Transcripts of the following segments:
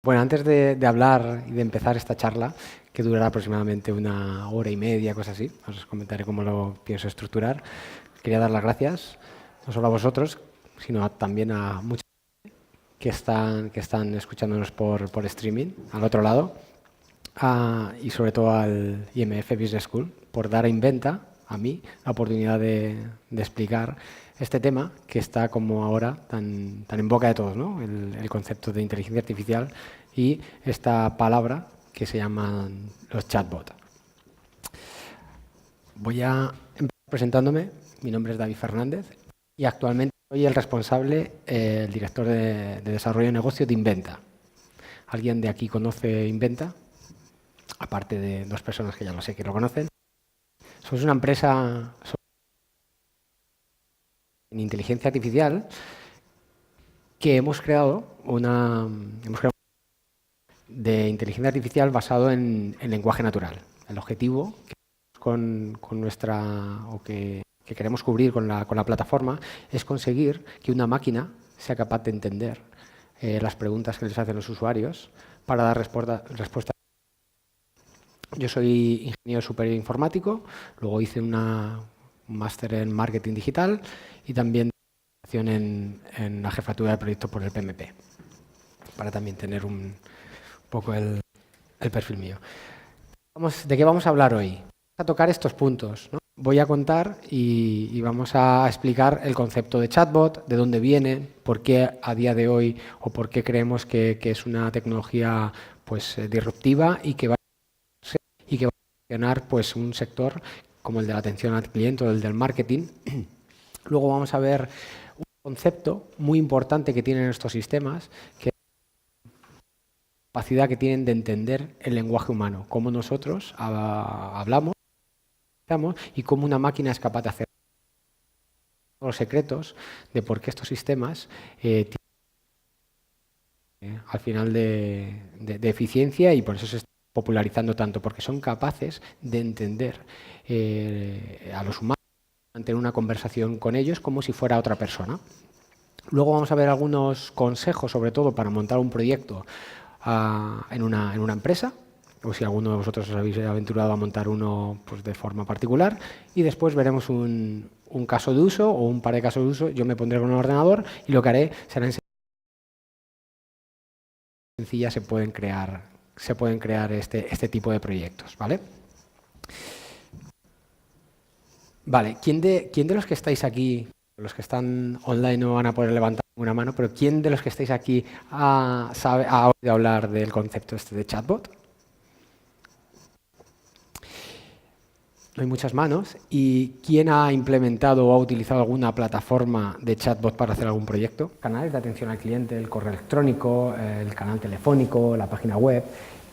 Bueno, antes de hablar y de empezar esta charla, que durará aproximadamente 1 hora y media, cosas así, os comentaré cómo lo pienso estructurar, quería dar las gracias, no solo a vosotros, sino también a muchos que están escuchándonos por streaming, al otro lado, y sobre todo al IMF Business School, por dar a Inventa, a mí, la oportunidad de explicar este tema que está como ahora tan en boca de todos, ¿no? El concepto de inteligencia artificial y esta palabra que se llaman los chatbots. Voy a empezar presentándome. Mi nombre es David Fernández y actualmente soy el responsable, el director de desarrollo de negocio de Inventa. ¿Alguien de aquí conoce Inventa? Aparte de 2 personas que ya lo sé que lo conocen. Somos una empresa en inteligencia artificial que hemos creado de inteligencia artificial basado en lenguaje natural. El objetivo que queremos cubrir con la plataforma es conseguir que una máquina sea capaz de entender las preguntas que les hacen los usuarios para dar respuesta. Yo soy ingeniero superior informático, luego hice un máster en marketing digital y también en la jefatura de proyectos por el PMP, para también tener un poco el perfil mío. ¿De qué vamos a hablar hoy? Vamos a tocar estos puntos, ¿no? Voy a contar y vamos a explicar el concepto de chatbot, de dónde viene, por qué a día de hoy o por qué creemos que es una tecnología pues, disruptiva y que va a funcionar pues, un sector como el de la atención al cliente o el del marketing. Luego vamos a ver un concepto muy importante que tienen estos sistemas, que es la capacidad que tienen de entender el lenguaje humano, cómo nosotros hablamos y cómo una máquina es capaz de hacer los secretos de por qué estos sistemas tienen al final de eficiencia y por eso se está popularizando tanto, porque son capaces de entender a los humanos, mantener una conversación con ellos como si fuera otra persona. Luego vamos a ver algunos consejos, sobre todo para montar un proyecto en una empresa, o si alguno de vosotros os habéis aventurado a montar uno pues, de forma particular, y después veremos un caso de uso o un par de casos de uso. Yo me pondré con el ordenador y lo que haré será enseñar sencillas se pueden crear este tipo de proyectos, ¿vale? Vale, ¿quién de los que estáis aquí, los que están online no van a poder levantar una mano, pero quién de los que estáis aquí ha oído hablar del concepto este de chatbot? No hay muchas manos. ¿Y quién ha implementado o ha utilizado alguna plataforma de chatbot para hacer algún proyecto? Canales de atención al cliente, el correo electrónico, el canal telefónico, la página web.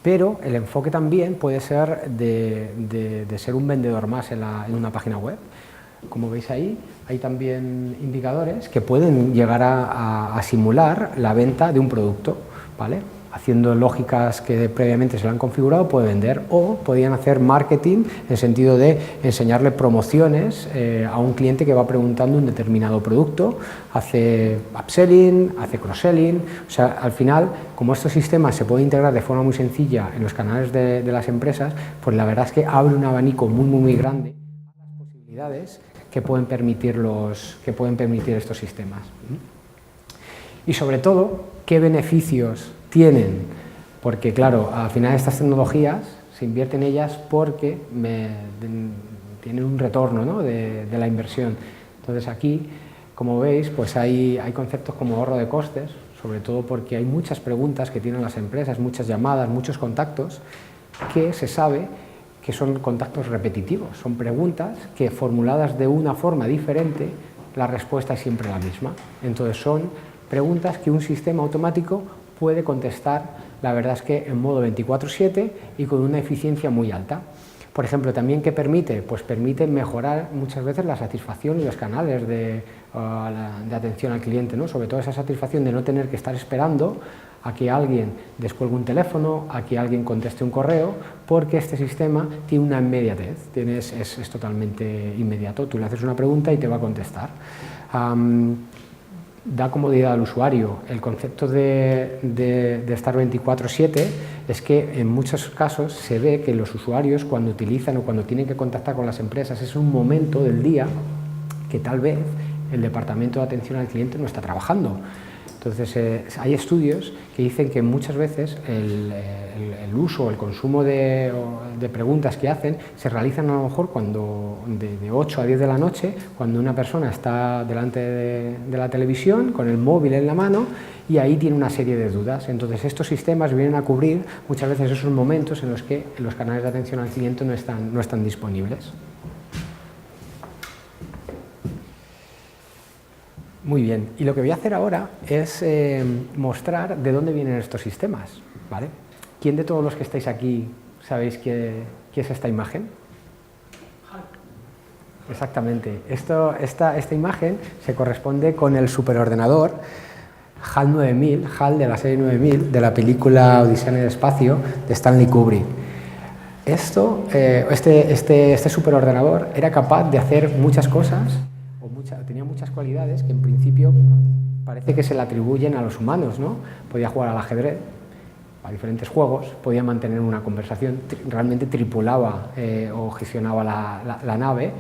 Pero el enfoque también puede ser de ser un vendedor más en una página web. Como veis ahí, hay también indicadores que pueden llegar a simular la venta de un producto, ¿vale? Haciendo lógicas que previamente se le han configurado, puede vender, o podrían hacer marketing en el sentido de enseñarle promociones a un cliente que va preguntando un determinado producto, hace upselling, hace cross-selling. O sea, al final, como estos sistemas se pueden integrar de forma muy sencilla en los canales de las empresas, pues la verdad es que abre un abanico muy grande a las posibilidades que pueden permitir estos sistemas. Y sobre todo, ¿qué beneficios tienen? Porque claro, al final estas tecnologías se invierte en ellas porque tienen un retorno, ¿no? de la inversión. Entonces aquí, como veis, pues hay conceptos como ahorro de costes, sobre todo porque hay muchas preguntas que tienen las empresas, muchas llamadas, muchos contactos, que se sabe que son contactos repetitivos, son preguntas que formuladas de una forma diferente, la respuesta es siempre la misma. Entonces son preguntas que un sistema automático puede contestar, la verdad es que en modo 24/7 y con una eficiencia muy alta. Por ejemplo, también ¿qué permite? Pues permite mejorar muchas veces la satisfacción y los canales de atención al cliente, ¿no? Sobre todo esa satisfacción de no tener que estar esperando a que alguien descuelgue un teléfono, a que alguien conteste un correo, porque este sistema tiene una inmediatez, es totalmente inmediato. Tú le haces una pregunta y te va a contestar. da comodidad al usuario. El concepto de estar 24/7 es que en muchos casos se ve que los usuarios cuando utilizan o cuando tienen que contactar con las empresas es un momento del día que tal vez el departamento de atención al cliente no está trabajando. Entonces, hay estudios que dicen que muchas veces el uso o el consumo de preguntas que hacen se realizan a lo mejor cuando de 8 a 10 de la noche, cuando una persona está delante de la televisión con el móvil en la mano y ahí tiene una serie de dudas. Entonces, estos sistemas vienen a cubrir muchas veces esos momentos en los que los canales de atención al cliente no están disponibles. Muy bien, y lo que voy a hacer ahora es mostrar de dónde vienen estos sistemas, ¿vale? ¿Quién de todos los que estáis aquí sabéis qué es esta imagen? Exactamente, esta imagen se corresponde con el superordenador HAL 9000, HAL de la serie 9000, de la película Odisea en el espacio de Stanley Kubrick. Este superordenador era capaz de hacer muchas cosas, tenía muchas cualidades que en principio parece que se le atribuyen a los humanos, ¿no? Podía jugar al ajedrez, a diferentes juegos, podía mantener una conversación, realmente tripulaba o gestionaba la nave,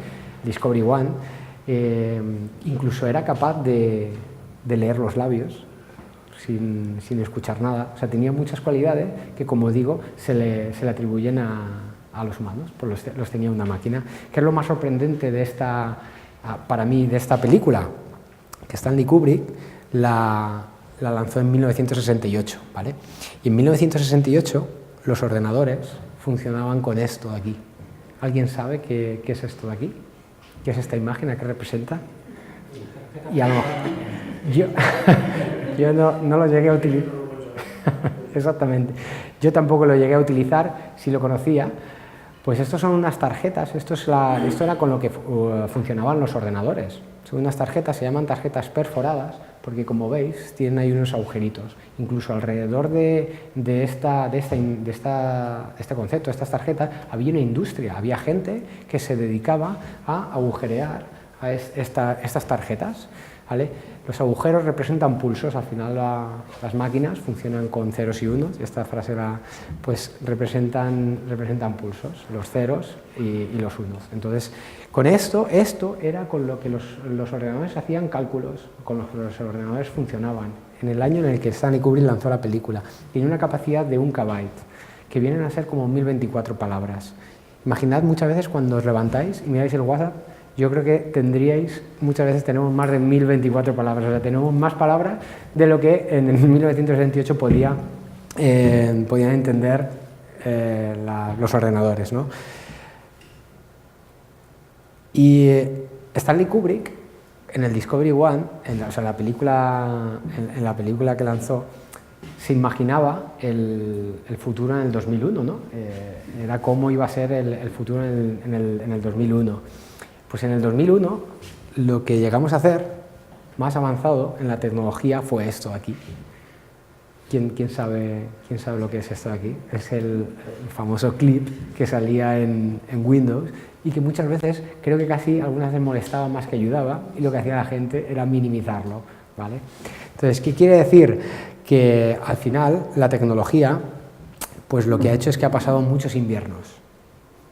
Discovery One, incluso era capaz de leer los labios sin escuchar nada. O sea, tenía muchas cualidades que, como digo, se le atribuyen a los humanos, pues los tenía una máquina. ¿Qué es lo más sorprendente de para mí, de esta película? Que Stanley Kubrick la lanzó en 1968, ¿vale? Y en 1968 los ordenadores funcionaban con esto de aquí. ¿Alguien sabe qué es esto de aquí? ¿Qué es esta imagen? ¿A qué representa? Y a lo mejor yo no lo llegué a utilizar. Exactamente. Yo tampoco lo llegué a utilizar, si lo conocía. Pues estos son unas tarjetas, esto era con lo que funcionaban los ordenadores. Son unas tarjetas, se llaman tarjetas perforadas, porque como veis tienen ahí unos agujeritos. Incluso alrededor de este concepto, de estas tarjetas, había una industria, había gente que se dedicaba a agujerear a estas tarjetas, ¿vale? Los agujeros representan pulsos, al final las máquinas funcionan con ceros y unos, y esta frase pues representan pulsos, los ceros y los unos. Entonces, con esto era con lo que los ordenadores hacían cálculos, con lo que los ordenadores funcionaban. En el año en el que Stanley Kubrick lanzó la película, tiene una capacidad de 1 KB, que vienen a ser como 1024 palabras. Imaginad muchas veces cuando os levantáis y miráis el WhatsApp, yo creo que muchas veces tenemos más de 1024 palabras, o sea, tenemos más palabras de lo que en 1968 podían entender los ordenadores, ¿no? Y Stanley Kubrick, en el Discovery One, en la película que lanzó, se imaginaba el futuro en el 2001, ¿no? Era cómo iba a ser el futuro en el 2001. Pues en el 2001 lo que llegamos a hacer más avanzado en la tecnología fue esto de aquí. ¿Quién sabe lo que es esto de aquí? Es el famoso clip que salía en Windows y que muchas veces, creo que casi algunas veces molestaba más que ayudaba, y lo que hacía la gente era minimizarlo, ¿vale? Entonces, ¿qué quiere decir? Que al final la tecnología, pues lo que ha hecho es que ha pasado muchos inviernos,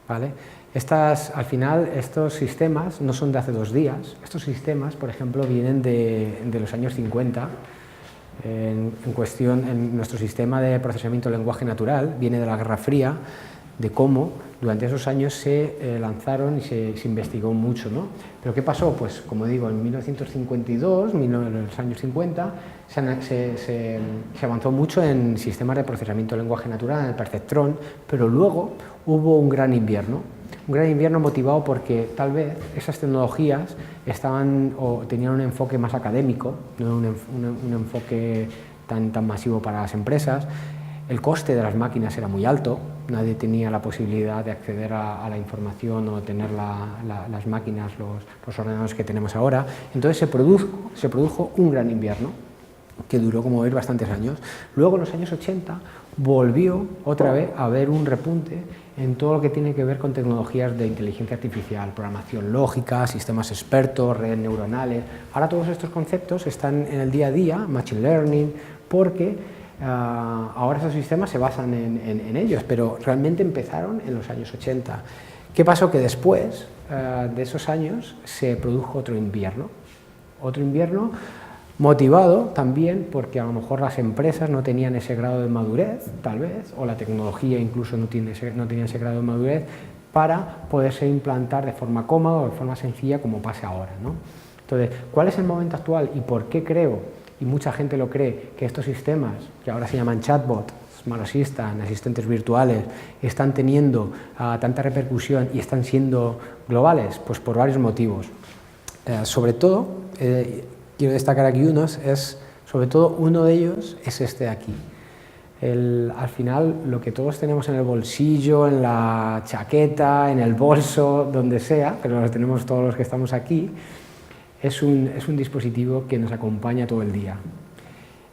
¿vale? Al final, estos sistemas no son de hace 2 días. Estos sistemas, por ejemplo, vienen de los años 50. En nuestro sistema de procesamiento del lenguaje natural viene de la Guerra Fría, de cómo durante esos años se lanzaron y se investigó mucho, ¿no? Pero ¿qué pasó? Pues, como digo, en 1952, en los años 50, se avanzó mucho en sistemas de procesamiento del lenguaje natural, en el perceptrón, pero luego hubo un gran invierno motivado porque tal vez esas tecnologías tenían un enfoque más académico, no un enfoque tan masivo para las empresas. El coste de las máquinas era muy alto, nadie tenía la posibilidad de acceder a la información o tener las máquinas, los ordenadores que tenemos ahora. Entonces se produjo un gran invierno. que duró, como veis, bastantes años. Luego, en los años 80, volvió otra vez a haber un repunte en todo lo que tiene que ver con tecnologías de inteligencia artificial, programación lógica, sistemas expertos, redes neuronales. Ahora todos estos conceptos están en el día a día, machine learning, porque ahora esos sistemas se basan en ellos, pero realmente empezaron en los años 80. ¿Qué pasó? Que después de esos años se produjo otro invierno motivado también porque a lo mejor las empresas no tenían ese grado de madurez, tal vez, o la tecnología incluso no tenía ese grado de madurez para poderse implantar de forma cómoda o de forma sencilla como pasa ahora, ¿no? Entonces, ¿cuál es el momento actual y por qué creo, y mucha gente lo cree, que estos sistemas, que ahora se llaman chatbot, Smart Assistant, asistentes virtuales, están teniendo tanta repercusión y están siendo globales? Pues por varios motivos. Sobre todo, quiero destacar aquí sobre todo uno de ellos es este de aquí. Al final, lo que todos tenemos en el bolsillo, en la chaqueta, en el bolso, donde sea, pero lo tenemos todos los que estamos aquí, es un dispositivo que nos acompaña todo el día.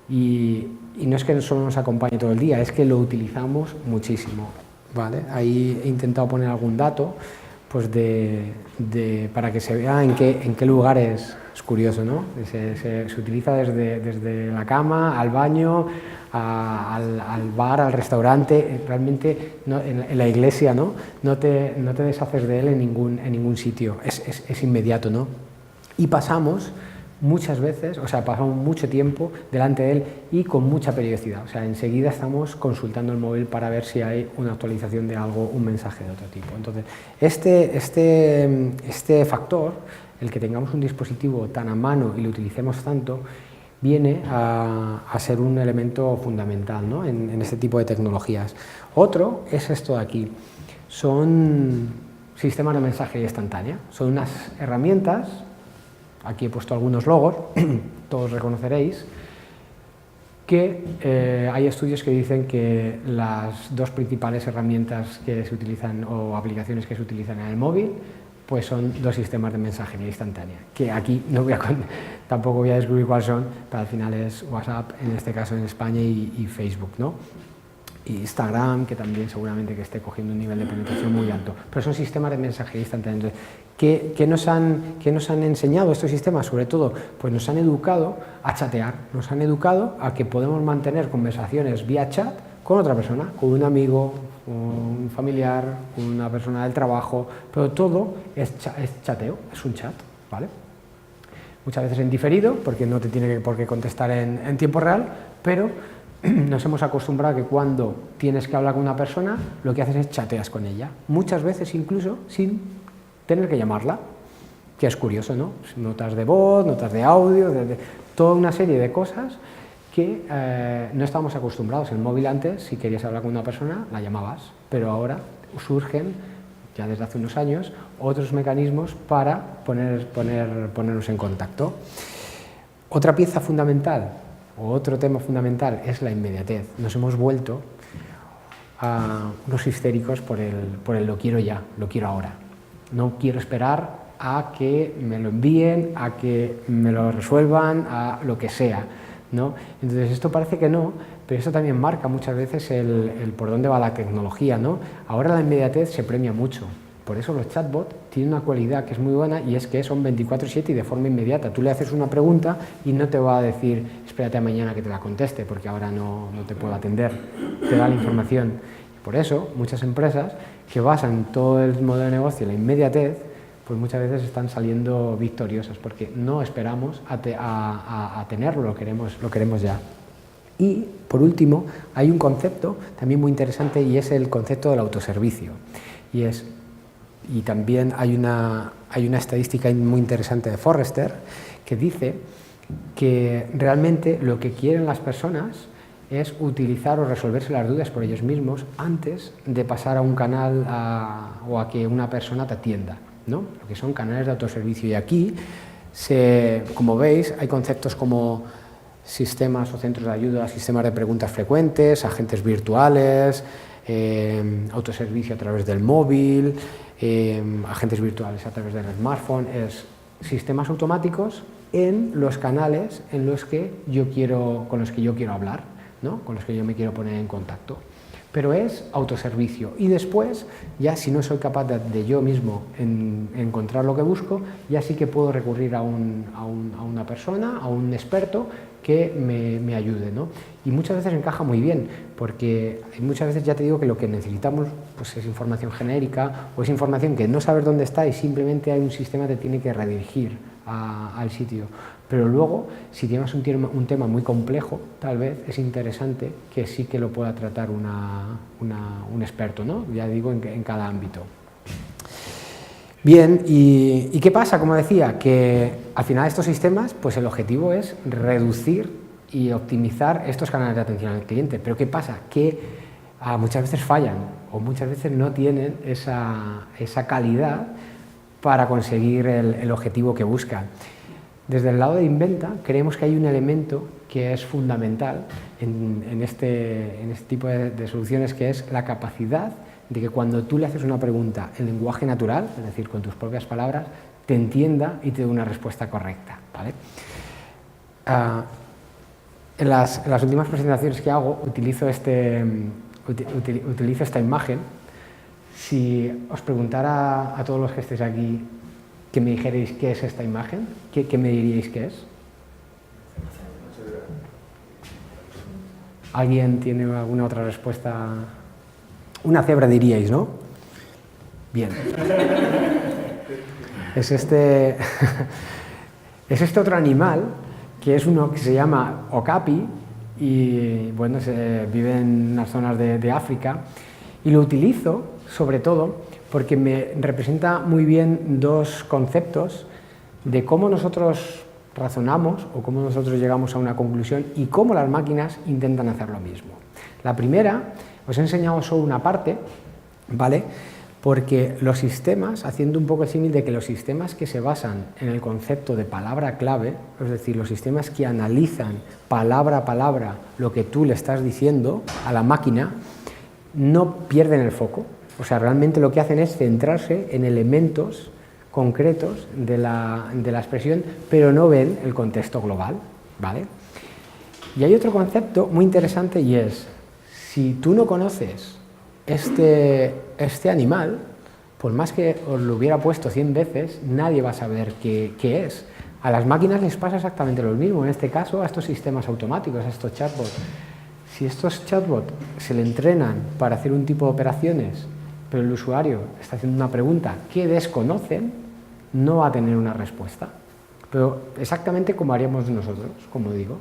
Y no es que solo nos acompañe todo el día, es que lo utilizamos muchísimo, ¿vale? Ahí he intentado poner algún dato pues para que se vea en qué lugares. Es curioso, ¿no? Se utiliza desde la cama, al baño, al bar, al restaurante. Realmente en la iglesia, ¿no? No te deshaces de él en ningún sitio, es inmediato, ¿no? Y pasamos muchas veces, pasamos mucho tiempo delante de él y con mucha periodicidad. O sea, enseguida estamos consultando el móvil para ver si hay una actualización de algo, un mensaje de otro tipo. Entonces, este factor, el que tengamos un dispositivo tan a mano y lo utilicemos tanto, viene a ser un elemento fundamental, ¿no? en este tipo de tecnologías. Otro es esto de aquí. Son sistemas de mensajería instantánea. Son unas herramientas. Aquí he puesto algunos logos, todos reconoceréis, que hay estudios que dicen que las dos principales herramientas que se utilizan o aplicaciones que se utilizan en el móvil pues son dos sistemas de mensajería instantánea, que aquí tampoco voy a descubrir cuáles son, pero al final es WhatsApp, en este caso en España, y Facebook, ¿no? Y Instagram, que también seguramente que esté cogiendo un nivel de penetración muy alto, pero son sistemas de mensajería instantánea. Entonces, ¿qué nos han enseñado estos sistemas? Sobre todo, pues nos han educado a chatear, nos han educado a que podemos mantener conversaciones vía chat con otra persona, con un amigo, un familiar, una persona del trabajo, pero todo es chateo, es un chat, ¿vale? Muchas veces en diferido, porque no te tiene por qué contestar en tiempo real, pero nos hemos acostumbrado a que cuando tienes que hablar con una persona, lo que haces es chateas con ella, muchas veces incluso sin tener que llamarla, que es curioso, ¿no? Notas de voz, notas de audio, toda una serie de cosas que no estábamos acostumbrados. El móvil antes, si querías hablar con una persona, la llamabas, pero ahora surgen, ya desde hace unos años, otros mecanismos para ponernos en contacto. Otra pieza fundamental, o otro tema fundamental, es la inmediatez. Nos hemos vuelto unos histéricos por el lo quiero ya, lo quiero ahora. No quiero esperar a que me lo envíen, a que me lo resuelvan, a lo que sea, ¿no? Entonces esto parece que no, pero esto también marca muchas veces el por dónde va la tecnología, ¿no? Ahora la inmediatez se premia mucho. Por eso los chatbots tienen una cualidad que es muy buena, y es que son 24/7 y de forma inmediata. Tú le haces una pregunta y no te va a decir espérate a mañana que te la conteste porque ahora no te puedo atender, te da la información. Por eso muchas empresas que basan todo el modelo de negocio en la inmediatez, pues muchas veces están saliendo victoriosas porque no esperamos a tenerlo, lo queremos ya. Y por último hay un concepto también muy interesante, y es el concepto del autoservicio. Y también hay una estadística muy interesante de Forrester que dice que realmente lo que quieren las personas es utilizar o resolverse las dudas por ellos mismos antes de pasar a un canal o a que una persona te atienda, ¿no? Lo que son canales de autoservicio. Y aquí, como veis, hay conceptos como sistemas o centros de ayuda, sistemas de preguntas frecuentes, agentes virtuales, autoservicio a través del móvil, agentes virtuales a través del smartphone, sistemas automáticos en los canales en los que con los que yo quiero hablar, ¿no? Con los que yo me quiero poner en contacto. Pero es autoservicio. Y después, ya si no soy capaz de yo mismo encontrar lo que busco, ya sí que puedo recurrir a una persona, a un experto que me ayude, ¿no? Y muchas veces encaja muy bien, porque muchas veces ya te digo que lo que necesitamos pues, es información genérica o es información que no sabes dónde está y simplemente hay un sistema que te tiene que redirigir al sitio. Pero luego, si tienes un tema muy complejo, tal vez es interesante que sí que lo pueda tratar un experto, ¿no? Ya digo, en cada ámbito. Bien, ¿y qué pasa? Como decía, que al final estos sistemas, pues el objetivo es reducir y optimizar estos canales de atención al cliente. Pero ¿qué pasa? Que muchas veces fallan o muchas veces no tienen esa calidad para conseguir el objetivo que buscan. Desde el lado de Inventa creemos que hay un elemento que es fundamental en este tipo de soluciones, que es la capacidad de que cuando tú le haces una pregunta en lenguaje natural, es decir, con tus propias palabras, te entienda y te dé una respuesta correcta, ¿vale? En las últimas presentaciones que hago utilizo esta imagen. Si os preguntara a todos los que estéis aquí que me dijerais qué es esta imagen, ¿qué me diríais que es? ¿Alguien tiene alguna otra respuesta? Una cebra diríais, ¿no? Bien. Es este otro animal, que es uno que se llama okapi, y bueno, vive en unas zonas de África, y lo utilizo sobre todo porque me representa muy bien dos conceptos de cómo nosotros razonamos o cómo nosotros llegamos a una conclusión y cómo las máquinas intentan hacer lo mismo. La primera, os he enseñado solo una parte, ¿vale? Porque los sistemas, haciendo un poco el símil de que los sistemas que se basan en el concepto de palabra clave, es decir, los sistemas que analizan palabra a palabra lo que tú le estás diciendo a la máquina, no pierden el foco. O sea, realmente lo que hacen es centrarse en elementos concretos de la expresión, pero no ven el contexto global, ¿vale? Y hay otro concepto muy interesante y es, si tú no conoces este animal, por más que os lo hubiera puesto 100 veces, nadie va a saber qué es. A las máquinas les pasa exactamente lo mismo, en este caso a estos sistemas automáticos, a estos chatbots. Si estos chatbots se le entrenan para hacer un tipo de operaciones, pero el usuario está haciendo una pregunta que desconocen, no va a tener una respuesta. Pero exactamente como haríamos nosotros, como digo.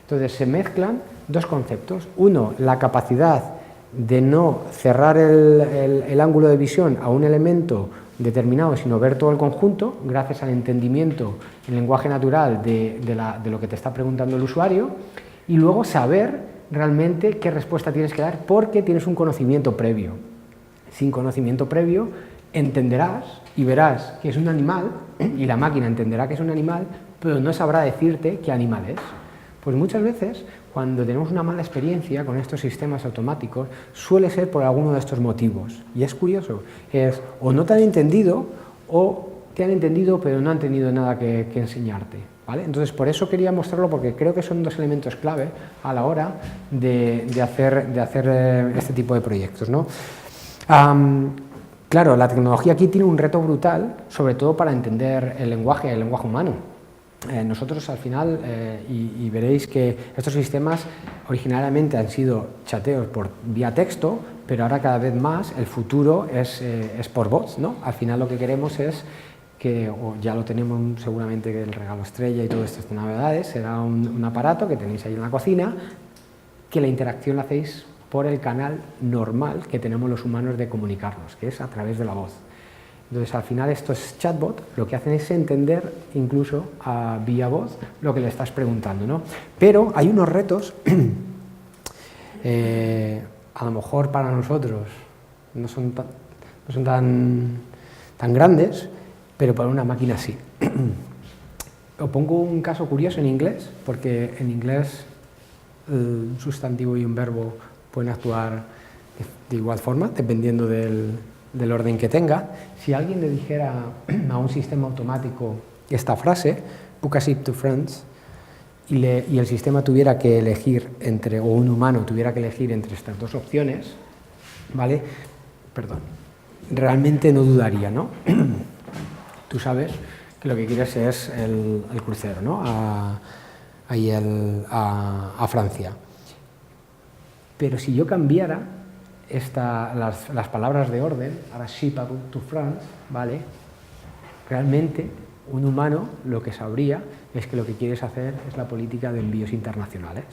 Entonces se mezclan dos conceptos. Uno, la capacidad de no cerrar el ángulo de visión a un elemento determinado, sino ver todo el conjunto, gracias al entendimiento en lenguaje natural de lo que te está preguntando el usuario, y luego saber realmente qué respuesta tienes que dar porque tienes un conocimiento previo. Sin conocimiento previo entenderás y verás que es un animal y la máquina entenderá que es un animal, pero no sabrá decirte qué animal es. Pues muchas veces cuando tenemos una mala experiencia con estos sistemas automáticos suele ser por alguno de estos motivos. Y es curioso, es o no te han entendido o te han entendido pero no han tenido nada que enseñarte, ¿vale? Entonces por eso quería mostrarlo, porque creo que son dos elementos clave a la hora de hacer este tipo de proyectos, ¿no? Claro, la tecnología aquí tiene un reto brutal, sobre todo para entender el lenguaje humano. Nosotros al final, y veréis que estos sistemas originariamente han sido chateos por vía texto, pero ahora cada vez más el futuro es por bots, ¿no? Al final lo que queremos es que, o ya lo tenemos seguramente, que el regalo estrella y todas estas novedades, será un aparato que tenéis ahí en la cocina, que la interacción la hacéis por el canal normal que tenemos los humanos de comunicarnos, que es a través de la voz. Entonces, al final, estos chatbots lo que hacen es entender, incluso vía voz, lo que le estás preguntando, ¿no? Pero hay unos retos, a lo mejor para nosotros no son tan grandes, pero para una máquina sí. Os pongo un caso curioso en inglés, porque en inglés un sustantivo y un verbo pueden actuar de igual forma, dependiendo del orden que tenga. Si alguien le dijera a un sistema automático esta frase, book a ship to France y el sistema tuviera que elegir o un humano tuviera que elegir entre estas dos opciones, ¿vale? Perdón. Realmente no dudaría, ¿no? Tú sabes que lo que quieres es el crucero, ¿no? A Francia. Pero si yo cambiara las palabras de orden, ahora ship to France, ¿vale? Realmente un humano lo que sabría es que lo que quieres hacer es la política de envíos internacionales.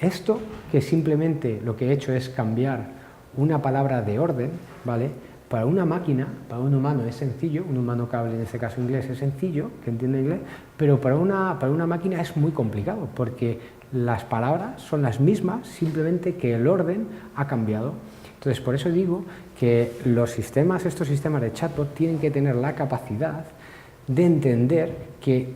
Esto, que simplemente lo que he hecho es cambiar una palabra de orden, ¿vale? Para una máquina, para un humano es sencillo, un humano que hable en este caso inglés es sencillo, que entiende inglés, pero para una máquina es muy complicado, porque las palabras son las mismas, simplemente que el orden ha cambiado. Entonces, por eso digo que estos sistemas de chatbot tienen que tener la capacidad de entender que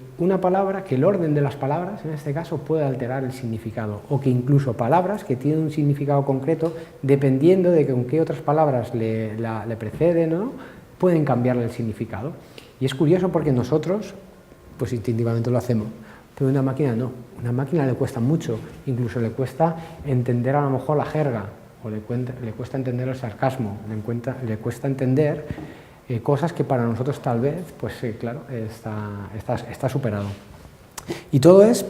que el orden de las palabras, en este caso, puede alterar el significado, o que incluso palabras que tienen un significado concreto, dependiendo de con qué otras palabras le preceden o no, pueden cambiarle el significado. Y es curioso porque nosotros, pues instintivamente lo hacemos, pero una máquina no. Una máquina le cuesta mucho, incluso le cuesta entender a lo mejor la jerga, o le cuesta entender el sarcasmo, le cuesta entender cosas que para nosotros tal vez, pues claro, está superado. Y todo es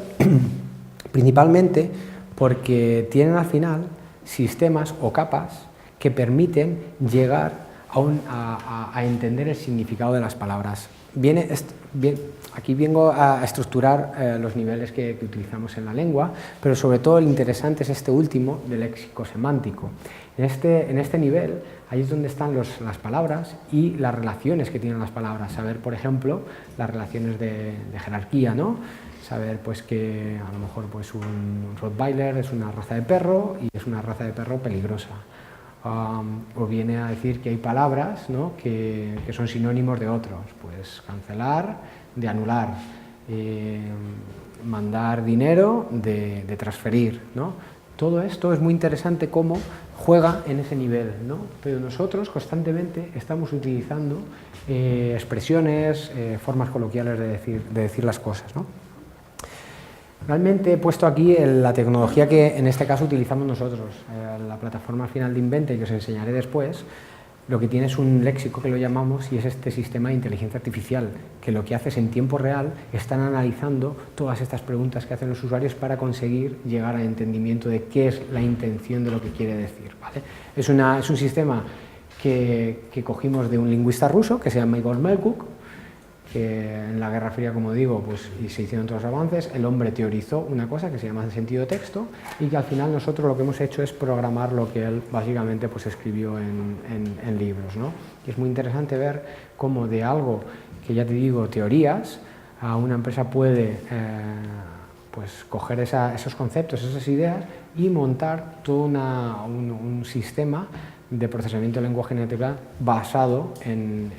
principalmente porque tienen al final sistemas o capas que permiten llegar a entender el significado de las palabras. Aquí vengo a estructurar los niveles que utilizamos en la lengua, pero sobre todo el interesante es este último, del léxico semántico. En este nivel, ahí es donde están las palabras y las relaciones que tienen las palabras. Saber, por ejemplo, las relaciones de jerarquía, ¿no? Saber pues, que a lo mejor pues, un Rottweiler es una raza de perro y es una raza de perro peligrosa. O viene a decir que hay palabras, ¿no? que son sinónimos de otros, pues cancelar, de anular, mandar dinero, de transferir, ¿no? Todo esto es muy interesante cómo juega en ese nivel, ¿no? Pero nosotros constantemente estamos utilizando expresiones, formas coloquiales de decir las cosas, ¿no? Realmente he puesto aquí la tecnología que en este caso utilizamos nosotros, la plataforma final de Invente, que os enseñaré después. Lo que tiene es un léxico que lo llamamos y es este sistema de inteligencia artificial, que lo que hace es en tiempo real están analizando todas estas preguntas que hacen los usuarios para conseguir llegar al entendimiento de qué es la intención de lo que quiere decir, ¿vale? Es un sistema que cogimos de un lingüista ruso que se llama Igor Melkuk, que en la Guerra Fría, como digo, pues, y se hicieron todos los avances. El hombre teorizó una cosa que se llama sentido de texto y que al final nosotros lo que hemos hecho es programar lo que él básicamente pues, escribió en libros, ¿no? Y es muy interesante ver cómo de algo que ya te digo, teorías, a una empresa puede pues, coger esos conceptos, esas ideas y montar todo un sistema de procesamiento de lenguaje natural basado en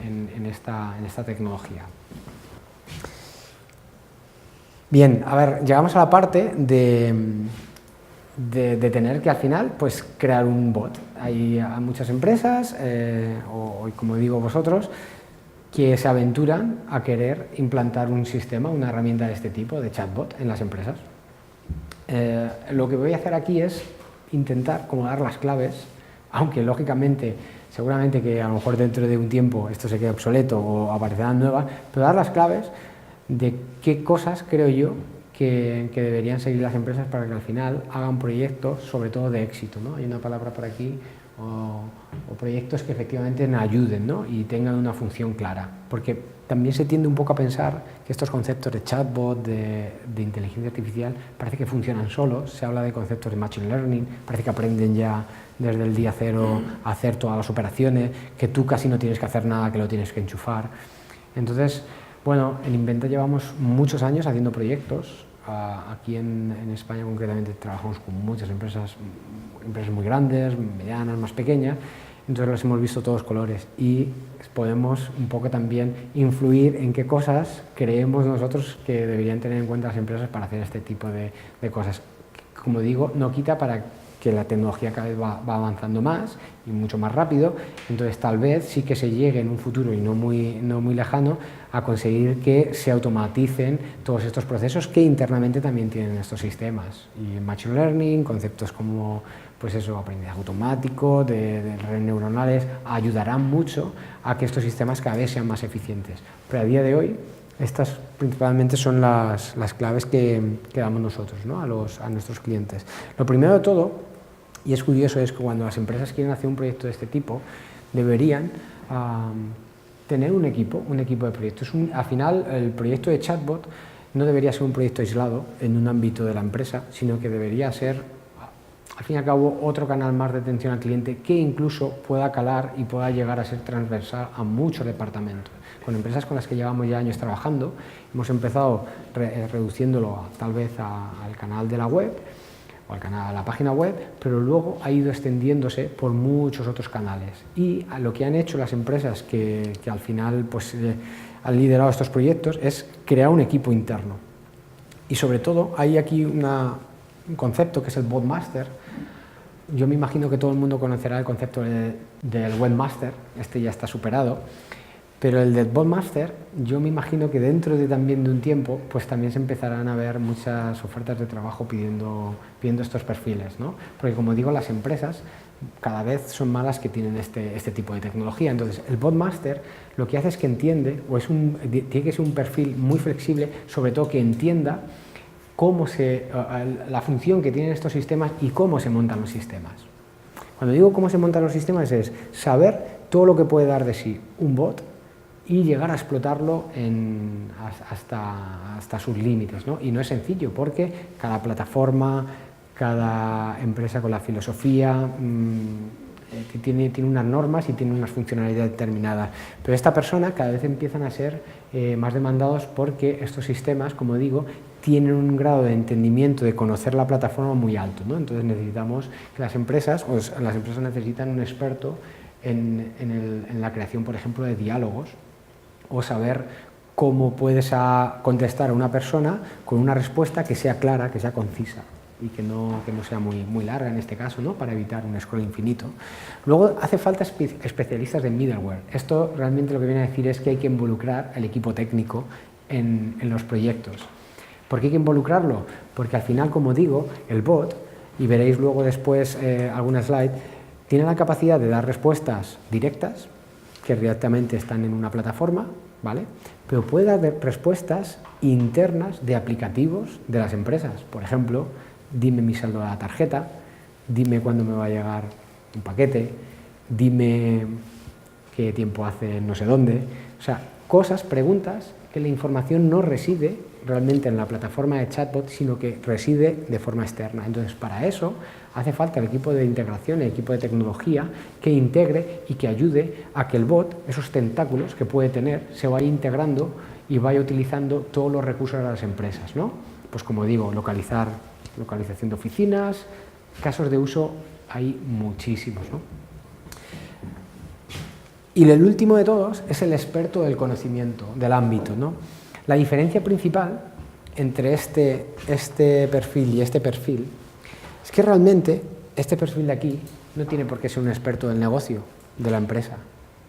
esta tecnología. Bien, a ver, llegamos a la parte de tener que al final pues, crear un bot. Hay muchas empresas, o como digo vosotros, que se aventuran a querer implantar un sistema, una herramienta de este tipo, de chatbot, en las empresas. Lo que voy a hacer aquí es intentar como dar las claves, aunque lógicamente, seguramente que a lo mejor dentro de un tiempo esto se quede obsoleto o aparecerán nuevas, pero dar las claves de qué cosas creo yo que deberían seguir las empresas para que al final hagan proyectos, sobre todo de éxito, ¿no? Hay una palabra por aquí, o proyectos que efectivamente nos ayuden, ¿no? Y tengan una función clara, porque también se tiende un poco a pensar que estos conceptos de chatbot, de inteligencia artificial, parece que funcionan solos. Se habla de conceptos de machine learning, parece que aprenden ya desde el día cero a hacer todas las operaciones, que tú casi no tienes que hacer nada, que lo tienes que enchufar. Entonces, bueno, en Inventa llevamos muchos años haciendo proyectos. Aquí en España concretamente trabajamos con muchas empresas muy grandes, medianas, más pequeñas, entonces las hemos visto todos colores y podemos un poco también influir en qué cosas creemos nosotros que deberían tener en cuenta las empresas para hacer este tipo de cosas. Como digo, no quita para que la tecnología cada vez va avanzando más y mucho más rápido, entonces tal vez sí que se llegue en un futuro y no muy lejano a conseguir que se automaticen todos estos procesos que internamente también tienen estos sistemas. Y en Machine Learning, conceptos como pues eso, aprendizaje automático, de redes neuronales, ayudarán mucho a que estos sistemas cada vez sean más eficientes. Pero a día de hoy, estas principalmente son las claves que damos nosotros, ¿no? a nuestros clientes. Lo primero de todo, y es curioso, es que cuando las empresas quieren hacer un proyecto de este tipo, deberían tener un equipo de proyectos. Al final, el proyecto de chatbot no debería ser un proyecto aislado en un ámbito de la empresa, sino que debería ser, al fin y al cabo, otro canal más de atención al cliente que incluso pueda calar y pueda llegar a ser transversal a muchos departamentos. Con empresas con las que llevamos ya años trabajando, hemos empezado reduciéndolo tal vez al canal de la web, o a la página web, pero luego ha ido extendiéndose por muchos otros canales. Y lo que han hecho las empresas que al final pues, han liderado estos proyectos es crear un equipo interno. Y sobre todo hay aquí un concepto que es el Botmaster. Yo me imagino que todo el mundo conocerá el concepto del Webmaster, este ya está superado. Pero el del Botmaster, yo me imagino que dentro también de un tiempo, pues también se empezarán a ver muchas ofertas de trabajo pidiendo estos perfiles, ¿no? Porque como digo, las empresas cada vez son más las que tienen este tipo de tecnología. Entonces, el Botmaster lo que hace es que entiende, tiene que ser un perfil muy flexible, sobre todo que entienda la función que tienen estos sistemas y cómo se montan los sistemas. Cuando digo cómo se montan los sistemas es saber todo lo que puede dar de sí un bot y llegar a explotarlo hasta sus límites, ¿no? Y no es sencillo porque cada plataforma, cada empresa con la filosofía tiene unas normas y tiene unas funcionalidades determinadas. Pero esta persona cada vez empiezan a ser más demandados porque estos sistemas, como digo, tienen un grado de entendimiento, de conocer la plataforma muy alto, ¿no? Entonces necesitamos que las empresas necesitan un experto en la creación, por ejemplo, de diálogos, o saber cómo puedes contestar a una persona con una respuesta que sea clara, que sea concisa y que no sea muy larga en este caso, ¿no? Para evitar un scroll infinito. Luego hace falta especialistas de middleware. Esto realmente lo que viene a decir es que hay que involucrar al equipo técnico en los proyectos. ¿Por qué hay que involucrarlo? Porque al final, como digo, el bot, y veréis luego después alguna slide, tiene la capacidad de dar respuestas directas, que directamente están en una plataforma, ¿vale? Pero puede dar respuestas internas de aplicativos de las empresas. Por ejemplo, dime mi saldo de la tarjeta, dime cuándo me va a llegar un paquete, dime qué tiempo hace no sé dónde. O sea, preguntas que la información no reside realmente en la plataforma de chatbot, sino que reside de forma externa. Entonces, para eso hace falta el equipo de integración, el equipo de tecnología que integre y que ayude a que el bot, esos tentáculos que puede tener, se vaya integrando y vaya utilizando todos los recursos de las empresas, ¿no? Pues como digo, localización de oficinas, casos de uso hay muchísimos, ¿no? Y el último de todos es el experto del conocimiento, del ámbito, ¿no? La diferencia principal entre este perfil y este perfil es que realmente este perfil de aquí no tiene por qué ser un experto del negocio, de la empresa.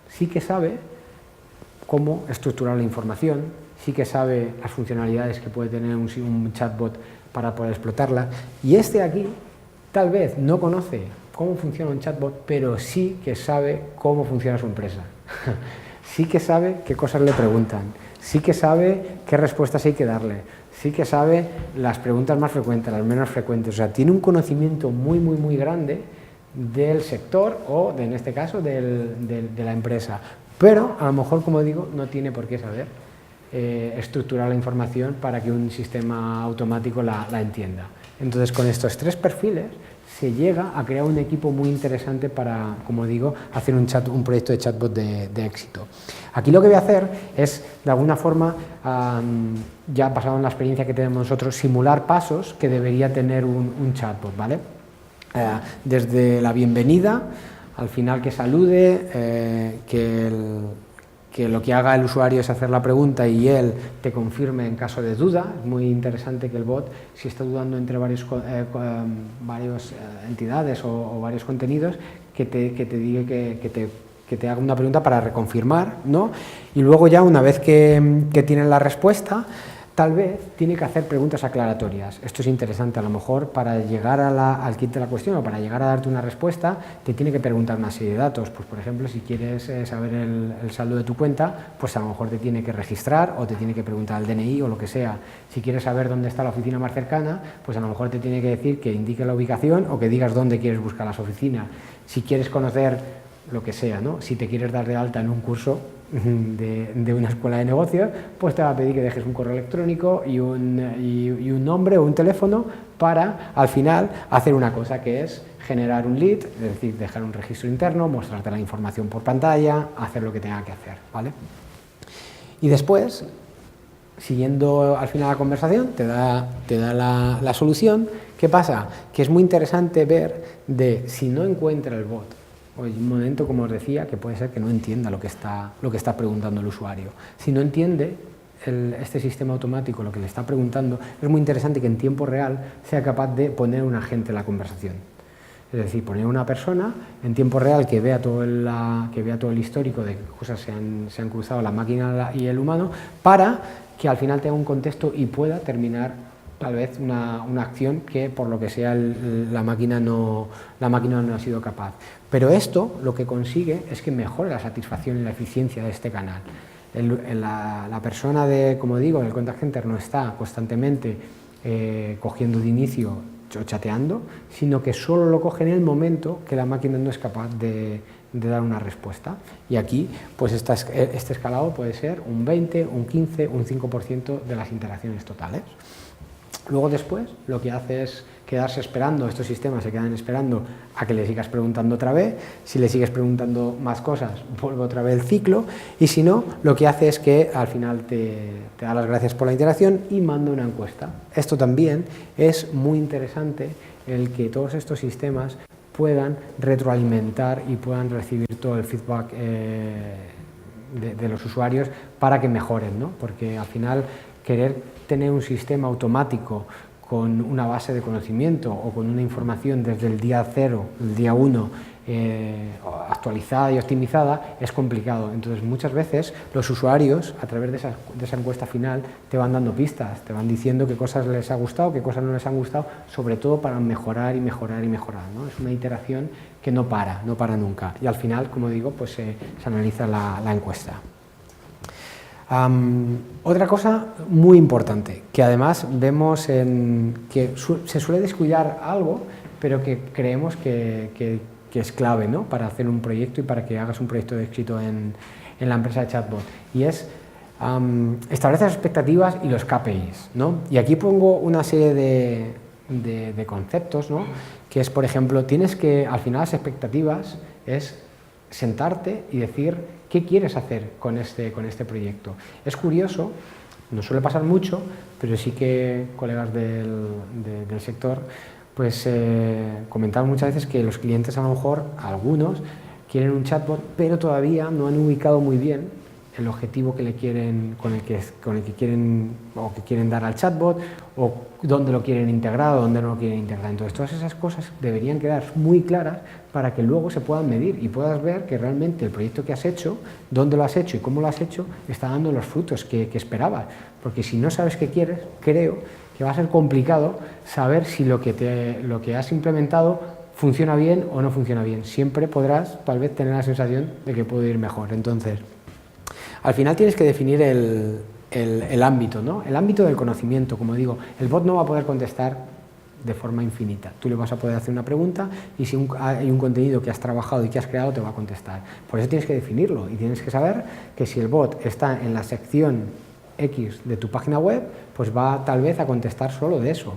Sí que sabe cómo estructurar la información, sí que sabe las funcionalidades que puede tener un chatbot para poder explotarla, y este de aquí tal vez no conoce cómo funciona un chatbot, pero sí que sabe cómo funciona su empresa. Sí que sabe qué cosas le preguntan, sí que sabe qué respuestas hay que darle, sí que sabe las preguntas más frecuentes, las menos frecuentes. O sea, tiene un conocimiento muy grande del sector o, en este caso, de la empresa. Pero, a lo mejor, como digo, no tiene por qué saber estructurar la información para que un sistema automático la entienda. Entonces, con estos tres perfiles se llega a crear un equipo muy interesante para, como digo, hacer un proyecto de chatbot de éxito. Aquí lo que voy a hacer es, de alguna forma, ya basado en la experiencia que tenemos nosotros, simular pasos que debería tener un chatbot, ¿vale? Desde la bienvenida, al final que salude, que que lo que haga el usuario es hacer la pregunta y él te confirme en caso de duda. Es muy interesante que el bot, si está dudando entre varias entidades o varios contenidos, que te diga que te haga una pregunta para reconfirmar, ¿no? Y luego ya una vez que tienen la respuesta, tal vez tiene que hacer preguntas aclaratorias. Esto es interesante, a lo mejor para llegar al kit de la cuestión o para llegar a darte una respuesta, te tiene que preguntar una serie de datos. Pues, por ejemplo, si quieres saber el saldo de tu cuenta, pues a lo mejor te tiene que registrar o te tiene que preguntar el DNI o lo que sea. Si quieres saber dónde está la oficina más cercana, pues a lo mejor te tiene que decir que indique la ubicación o que digas dónde quieres buscar las oficinas. Si quieres conocer lo que sea, ¿no? Si te quieres dar de alta en un curso de una escuela de negocios, pues te va a pedir que dejes un correo electrónico y un nombre o un teléfono para, al final, hacer una cosa que es generar un lead, es decir, dejar un registro interno, mostrarte la información por pantalla, hacer lo que tenga que hacer, ¿vale? Y después, siguiendo al final la conversación, te da la solución. ¿Qué pasa? Que es muy interesante ver de si no encuentra el bot, o hay un momento, como os decía, que puede ser que no entienda lo que está preguntando el usuario. Si no entiende este sistema automático lo que le está preguntando, es muy interesante que en tiempo real sea capaz de poner un agente en la conversación. Es decir, poner una persona en tiempo real que vea todo el histórico de qué cosas se han cruzado la máquina y el humano, para que al final tenga un contexto y pueda terminar tal vez una acción que por lo que sea la máquina no ha sido capaz. Pero esto lo que consigue es que mejore la satisfacción y la eficiencia de este canal. La persona como digo, del contact center no está constantemente cogiendo de inicio o chateando, sino que solo lo coge en el momento que la máquina no es capaz de dar una respuesta. Y aquí, pues este escalado puede ser un 20, un 15, un 5% de las interacciones totales. Luego después lo que hace es quedarse esperando, estos sistemas se quedan esperando a que le sigas preguntando otra vez. Si le sigues preguntando más cosas, vuelve otra vez el ciclo, y si no, lo que hace es que al final te da las gracias por la interacción y manda una encuesta. Esto también es muy interesante, el que todos estos sistemas puedan retroalimentar y puedan recibir todo el feedback de los usuarios para que mejoren, ¿no? Porque al final querer tener un sistema automático con una base de conocimiento o con una información desde el día 0, el día 1, actualizada y optimizada, es complicado. Entonces, muchas veces los usuarios, a través de esa encuesta final, te van dando pistas, te van diciendo qué cosas les ha gustado, qué cosas no les han gustado, sobre todo para mejorar y mejorar y mejorar, ¿no? Es una iteración que no para nunca. Y al final, como digo, pues se analiza la encuesta. Otra cosa muy importante, que además vemos que se suele descuidar algo, pero que creemos que es clave, ¿no?, para hacer un proyecto y para que hagas un proyecto de éxito en la empresa de chatbot, y es establecer las expectativas y los KPIs, ¿no? Y aquí pongo una serie de conceptos, ¿no?, que es, por ejemplo, tienes que, al final, las expectativas es sentarte y decir qué quieres hacer con este proyecto. Es curioso, no suele pasar mucho, pero sí que colegas del sector pues comentaban muchas veces que los clientes, a lo mejor algunos, quieren un chatbot, pero todavía no han ubicado muy bien el objetivo que le quieren, con el que quieren o que quieren dar al chatbot, o dónde lo quieren integrar o dónde no lo quieren integrar. Entonces, todas esas cosas deberían quedar muy claras para que luego se puedan medir y puedas ver que realmente el proyecto que has hecho, dónde lo has hecho y cómo lo has hecho, está dando los frutos que esperabas. Porque si no sabes qué quieres, creo que va a ser complicado saber si lo que has implementado funciona bien o no funciona bien. Siempre podrás, tal vez, tener la sensación de que puede ir mejor. Entonces, al final tienes que definir el ámbito, ¿no? El ámbito del conocimiento. Como digo, el bot no va a poder contestar de forma infinita. Tú le vas a poder hacer una pregunta y si hay un contenido que has trabajado y que has creado, te va a contestar. Por eso tienes que definirlo y tienes que saber que si el bot está en la sección X de tu página web, pues va tal vez a contestar solo de eso,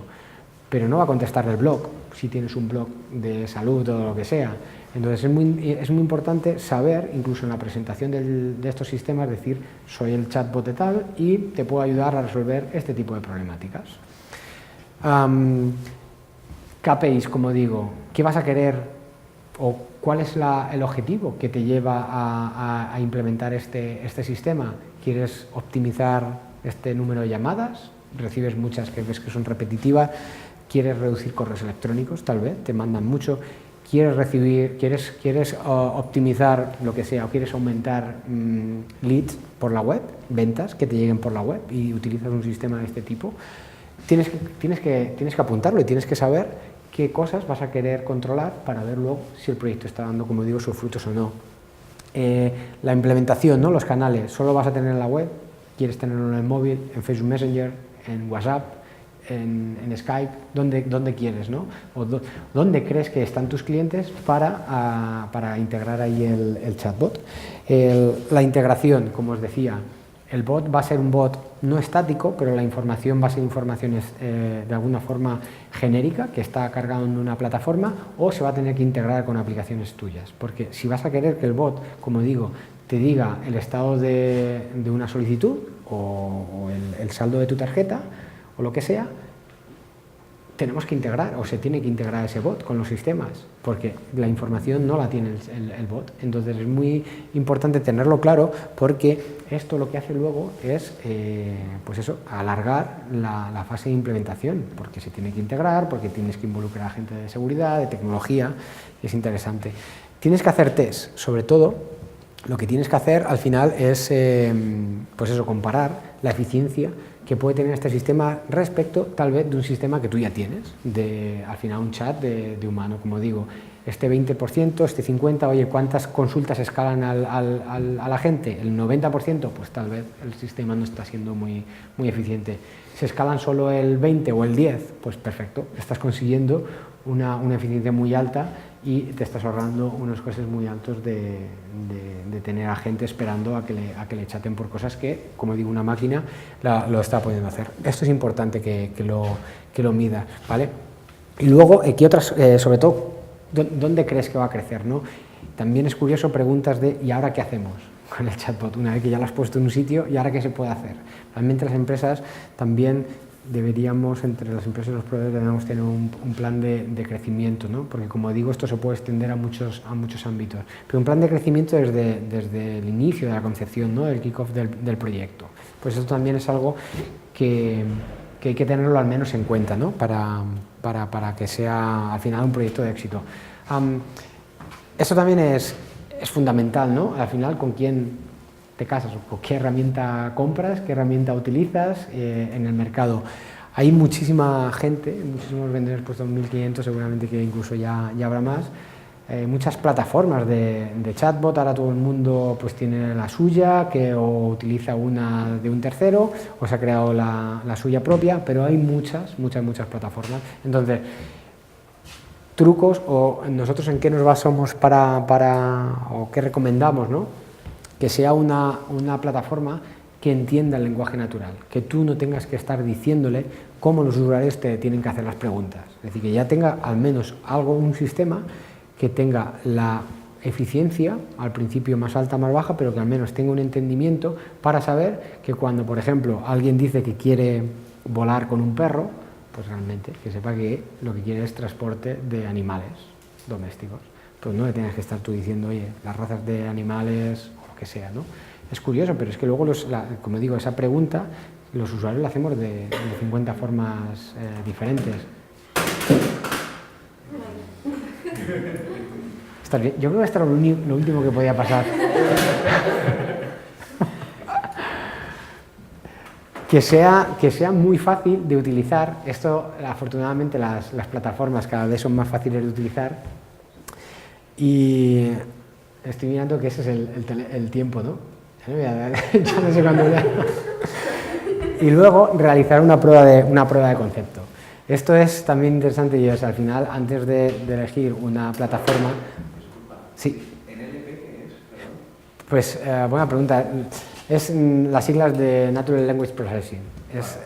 pero no va a contestar del blog, si tienes un blog de salud o lo que sea. Entonces es muy importante saber, incluso en la presentación de estos sistemas, decir soy el chatbot de tal y te puedo ayudar a resolver este tipo de problemáticas. KPIs, como digo, ¿qué vas a querer o ¿cuál es el objetivo que te lleva a implementar este sistema? ¿Quieres optimizar este número de llamadas? ¿Recibes muchas que ves que son repetitivas? ¿Quieres reducir correos electrónicos? Tal vez, te mandan mucho. ¿Quieres optimizar lo que sea o quieres aumentar leads por la web, ventas que te lleguen por la web y utilizas un sistema de este tipo? Tienes que apuntarlo y tienes que saber qué cosas vas a querer controlar para ver luego si el proyecto está dando, como digo, sus frutos o no. La implementación, ¿no? Los canales, ¿solo vas a tener en la web? ¿Quieres tenerlo en el móvil, en Facebook Messenger, en WhatsApp, en Skype? ¿Dónde quieres, ¿no? O ¿dónde crees que están tus clientes para integrar ahí el chatbot? La integración, como os decía, el bot va a ser un bot no estático, pero la información va a ser información de alguna forma genérica, que está cargado en una plataforma, o se va a tener que integrar con aplicaciones tuyas. Porque si vas a querer que el bot, como digo, te diga el estado de una solicitud o el saldo de tu tarjeta o lo que sea, tenemos que integrar o se tiene que integrar ese bot con los sistemas, porque la información no la tiene el bot. Entonces es muy importante tenerlo claro, porque esto lo que hace luego es pues eso, alargar la fase de implementación, porque se tiene que integrar, porque tienes que involucrar a gente de seguridad, de tecnología, es interesante. Tienes que hacer test, sobre todo lo que tienes que hacer al final es pues eso, comparar la eficiencia que puede tener este sistema respecto tal vez de un sistema que tú ya tienes, al final un chat de humano, como digo, este 20%, este 50%, oye, ¿cuántas consultas escalan a la gente? El 90%, pues tal vez el sistema no está siendo muy eficiente. Si escalan solo el 20 o el 10, pues perfecto, estás consiguiendo una eficiencia muy alta y te estás ahorrando unos costes muy altos de tener a gente esperando a que le chaten por cosas que, como digo, una máquina lo está pudiendo hacer. Esto es importante que lo midas, ¿vale? Y luego, ¿qué otras, sobre todo, dónde crees que va a crecer, ¿no? También es curioso preguntas de ¿y ahora qué hacemos con el chatbot? Una vez que ya lo has puesto en un sitio, ¿y ahora qué se puede hacer? Realmente las empresas también deberíamos, entre las empresas y los proveedores, debemos tener un plan de crecimiento, ¿no? Porque, como digo, esto se puede extender a muchos ámbitos. Pero un plan de crecimiento desde el inicio de la concepción, ¿no? El kick-off del proyecto. Pues esto también es algo que hay que tenerlo al menos en cuenta, ¿no? Para que sea al final un proyecto de éxito. Eso también es fundamental, ¿no? Al final, con quién te casas o qué herramienta compras, qué herramienta utilizas en el mercado. Hay muchísima gente, muchísimos vendedores puestos en 1500, seguramente que incluso ya habrá más. Muchas plataformas de chatbot, ahora todo el mundo pues tiene la suya, o utiliza una de un tercero, o se ha creado la suya propia, pero hay muchas plataformas. Entonces, trucos, o nosotros en qué nos basamos o qué recomendamos, ¿no? Que sea una plataforma que entienda el lenguaje natural, que tú no tengas que estar diciéndole cómo los usuarios te tienen que hacer las preguntas. Es decir, que ya tenga al menos un sistema que tenga la eficiencia, al principio más alta, más baja, pero que al menos tenga un entendimiento para saber que cuando, por ejemplo, alguien dice que quiere volar con un perro, pues realmente que sepa que lo que quiere es transporte de animales domésticos. Pues no le tienes que estar tú diciendo, oye, las razas de animales, que sea, ¿no? Es curioso, pero es que luego, como digo, esa pregunta los usuarios la hacemos de 50 formas diferentes. Está bien. Yo creo que esto era lo último que podía pasar. Que sea muy fácil de utilizar. Esto, afortunadamente, las plataformas cada vez son más fáciles de utilizar. Y estoy mirando que ese es el tiempo, ¿no? Ya no sé cuándo ya. Y luego realizar una prueba de concepto. Esto es también interesante, y es al final, antes de elegir una plataforma. Sí. ¿NLP qué es? Pues buena pregunta. Es las siglas de Natural Language Processing. Es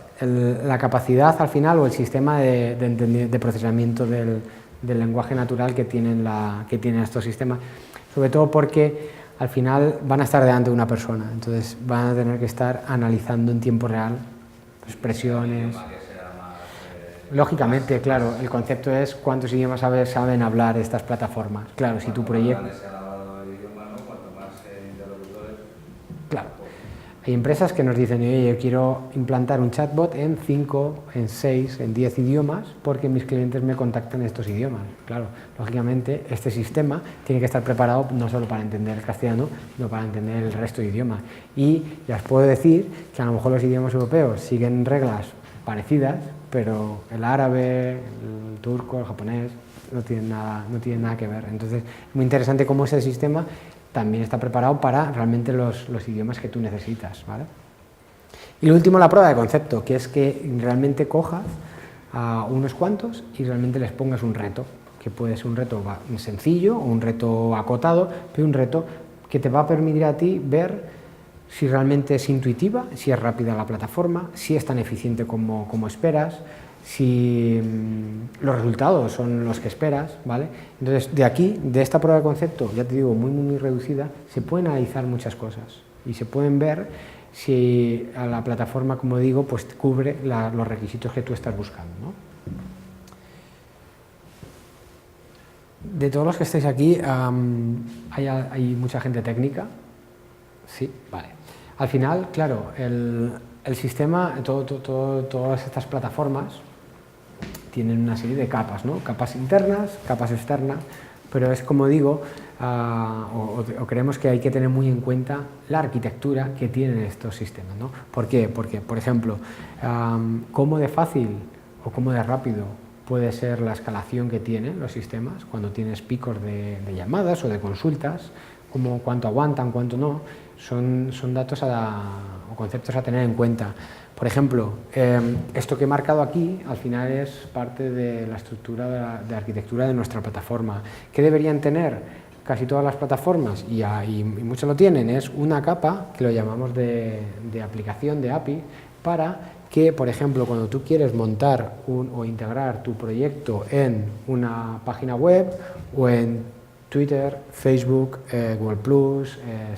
la capacidad al final, o el sistema de procesamiento del lenguaje natural que tienen estos sistemas. Sobre todo porque al final van a estar delante de una persona, entonces van a tener que estar analizando en tiempo real expresiones. Lógicamente, claro, el concepto es cuántos idiomas saben hablar estas plataformas. Claro, si tu proyecto... Claro. Hay empresas que nos dicen, oye, yo quiero implantar un chatbot en 5, en 6, en 10 idiomas porque mis clientes me contactan en estos idiomas. Claro, lógicamente este sistema tiene que estar preparado no solo para entender el castellano, sino para entender el resto de idiomas. Y ya os puedo decir que a lo mejor los idiomas europeos siguen reglas parecidas, pero el árabe, el turco, el japonés no tienen nada que ver. Entonces, es muy interesante cómo ese sistema también está preparado para realmente los idiomas que tú necesitas, ¿vale? Y lo último, la prueba de concepto, que es que realmente cojas a unos cuantos y realmente les pongas un reto, que puede ser un reto sencillo o un reto acotado, pero un reto que te va a permitir a ti ver si realmente es intuitiva, si es rápida la plataforma, si es tan eficiente como esperas, si los resultados son los que esperas, ¿vale? Entonces, de aquí, de esta prueba de concepto, ya te digo, muy reducida, se pueden analizar muchas cosas y se pueden ver si a la plataforma, como digo, pues cubre los requisitos que tú estás buscando, ¿no? De todos los que estáis aquí, ¿hay mucha gente técnica? Sí, vale. Al final, claro, el sistema, todas estas plataformas tienen una serie de capas, ¿no? Capas internas, capas externas, pero es como digo, o creemos que hay que tener muy en cuenta la arquitectura que tienen estos sistemas, ¿no? ¿Por qué? Porque, por ejemplo, cómo de fácil o cómo de rápido puede ser la escalación que tienen los sistemas cuando tienes picos de llamadas o de consultas, como cuánto aguantan, cuánto no, son datos o conceptos a tener en cuenta. Por ejemplo, esto que he marcado aquí al final es parte de la estructura de arquitectura de nuestra plataforma. ¿Qué deberían tener casi todas las plataformas? Y muchos lo tienen, es una capa que lo llamamos de aplicación, de API, para que, por ejemplo, cuando tú quieres montar o integrar tu proyecto en una página web o en Twitter, Facebook, Google+,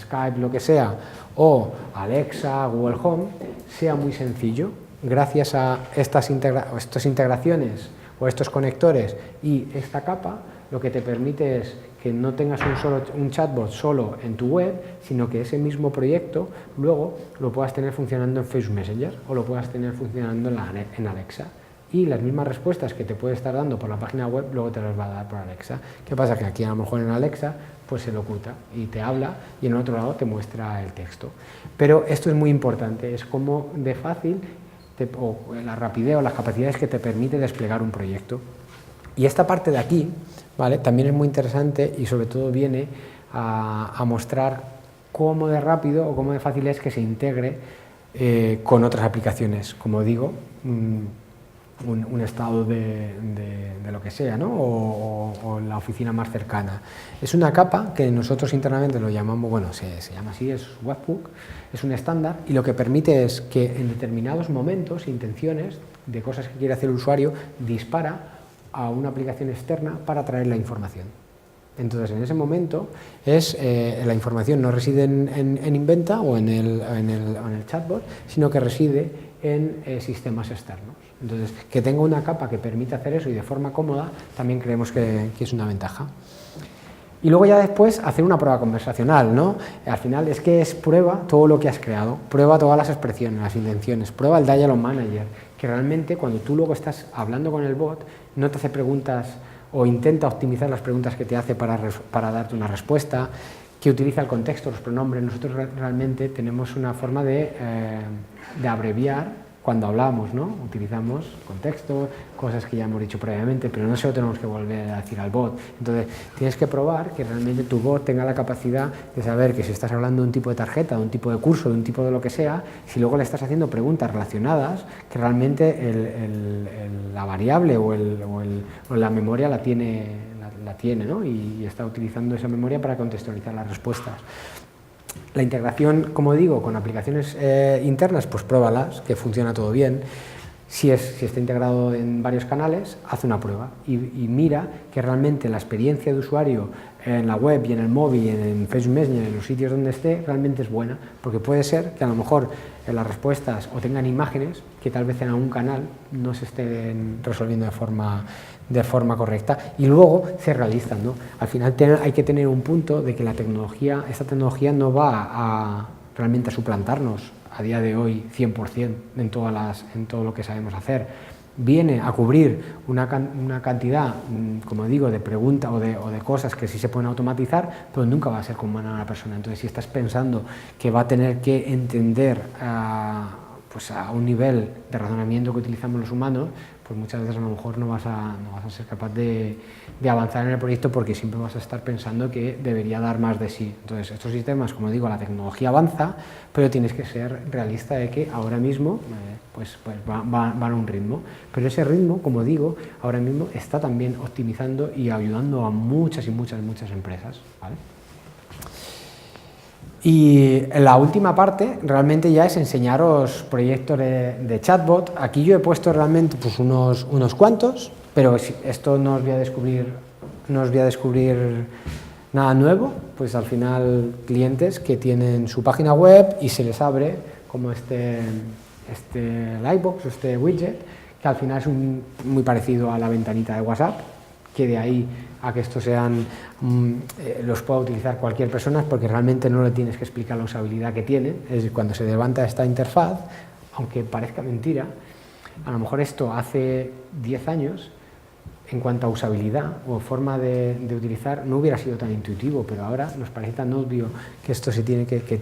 Skype, lo que sea, o Alexa, Google Home, sea muy sencillo. Gracias a estas integraciones o estos conectores y esta capa, lo que te permite es que no tengas un chatbot solo en tu web, sino que ese mismo proyecto luego lo puedas tener funcionando en Facebook Messenger o lo puedas tener funcionando en Alexa. Y las mismas respuestas que te puede estar dando por la página web, luego te las va a dar por Alexa. ¿Qué pasa? Que aquí a lo mejor en Alexa pues se lo oculta y te habla y en el otro lado te muestra el texto. Pero esto es muy importante, es como de fácil o la rapidez o las capacidades que te permite desplegar un proyecto. Y esta parte de aquí, ¿vale? También es muy interesante y sobre todo viene a mostrar cómo de rápido o cómo de fácil es que se integre con otras aplicaciones, como digo, un estado de lo que sea, ¿no? o la oficina más cercana. Es una capa que nosotros internamente lo llamamos, bueno, se llama así, es webhook, es un estándar y lo que permite es que en determinados momentos, intenciones de cosas que quiere hacer el usuario, dispara a una aplicación externa para traer la información. Entonces, en ese momento, la información no reside en Inventa o en el chatbot, sino que reside en sistemas externos. Entonces, que tenga una capa que permita hacer eso y de forma cómoda, también creemos que es una ventaja. Y luego ya después hacer una prueba conversacional, ¿no? Al final es que es prueba todo lo que has creado, prueba todas las expresiones, las intenciones, prueba el Dialog Manager, que realmente cuando tú luego estás hablando con el bot, no te hace preguntas o intenta optimizar las preguntas que te hace para darte una respuesta, que utiliza el contexto, los pronombres. Nosotros realmente tenemos una forma de abreviar cuando hablamos, ¿no? Utilizamos contexto, cosas que ya hemos dicho previamente, pero no se lo tenemos que volver a decir al bot. Entonces, tienes que probar que realmente tu bot tenga la capacidad de saber que si estás hablando de un tipo de tarjeta, de un tipo de curso, de un tipo de lo que sea, si luego le estás haciendo preguntas relacionadas, que realmente la variable o la memoria la tiene, ¿no? Y está utilizando esa memoria para contextualizar las respuestas. La integración, como digo, con aplicaciones internas, pues pruébalas, que funciona todo bien. Si está integrado en varios canales, haz una prueba y mira que realmente la experiencia de usuario en la web y en el móvil, en Facebook Messenger, en los sitios donde esté, realmente es buena, porque puede ser que a lo mejor en las respuestas o tengan imágenes que tal vez en algún canal no se estén resolviendo de forma correcta, y luego se realizan, ¿no? Al final hay que tener un punto de que esta tecnología no va realmente a suplantarnos a día de hoy 100% en todo lo que sabemos hacer. Viene a cubrir una cantidad, como digo, de preguntas o de cosas que sí se pueden automatizar, pero nunca va a ser como una persona. Entonces, si estás pensando que va a tener que entender pues a un nivel de razonamiento que utilizamos los humanos, pues muchas veces a lo mejor no vas a ser capaz de avanzar en el proyecto, porque siempre vas a estar pensando que debería dar más de sí. Entonces, estos sistemas, como digo, la tecnología avanza, pero tienes que ser realista de que ahora mismo pues van a un ritmo. Pero ese ritmo, como digo, ahora mismo está también optimizando y ayudando a muchas empresas, ¿vale? Y la última parte realmente ya es enseñaros proyectos de chatbot. Aquí yo he puesto realmente pues unos cuantos, pero esto no os voy a descubrir nada nuevo. Pues al final clientes que tienen su página web y se les abre como este lightbox, este widget, que al final es muy parecido a la ventanita de WhatsApp, que de ahí a que estos los pueda utilizar cualquier persona, porque realmente no le tienes que explicar la usabilidad que tiene. Es decir, cuando se levanta esta interfaz, aunque parezca mentira, a lo mejor esto hace 10 años, en cuanto a usabilidad o forma de utilizar, no hubiera sido tan intuitivo, pero ahora nos parece tan obvio que esto que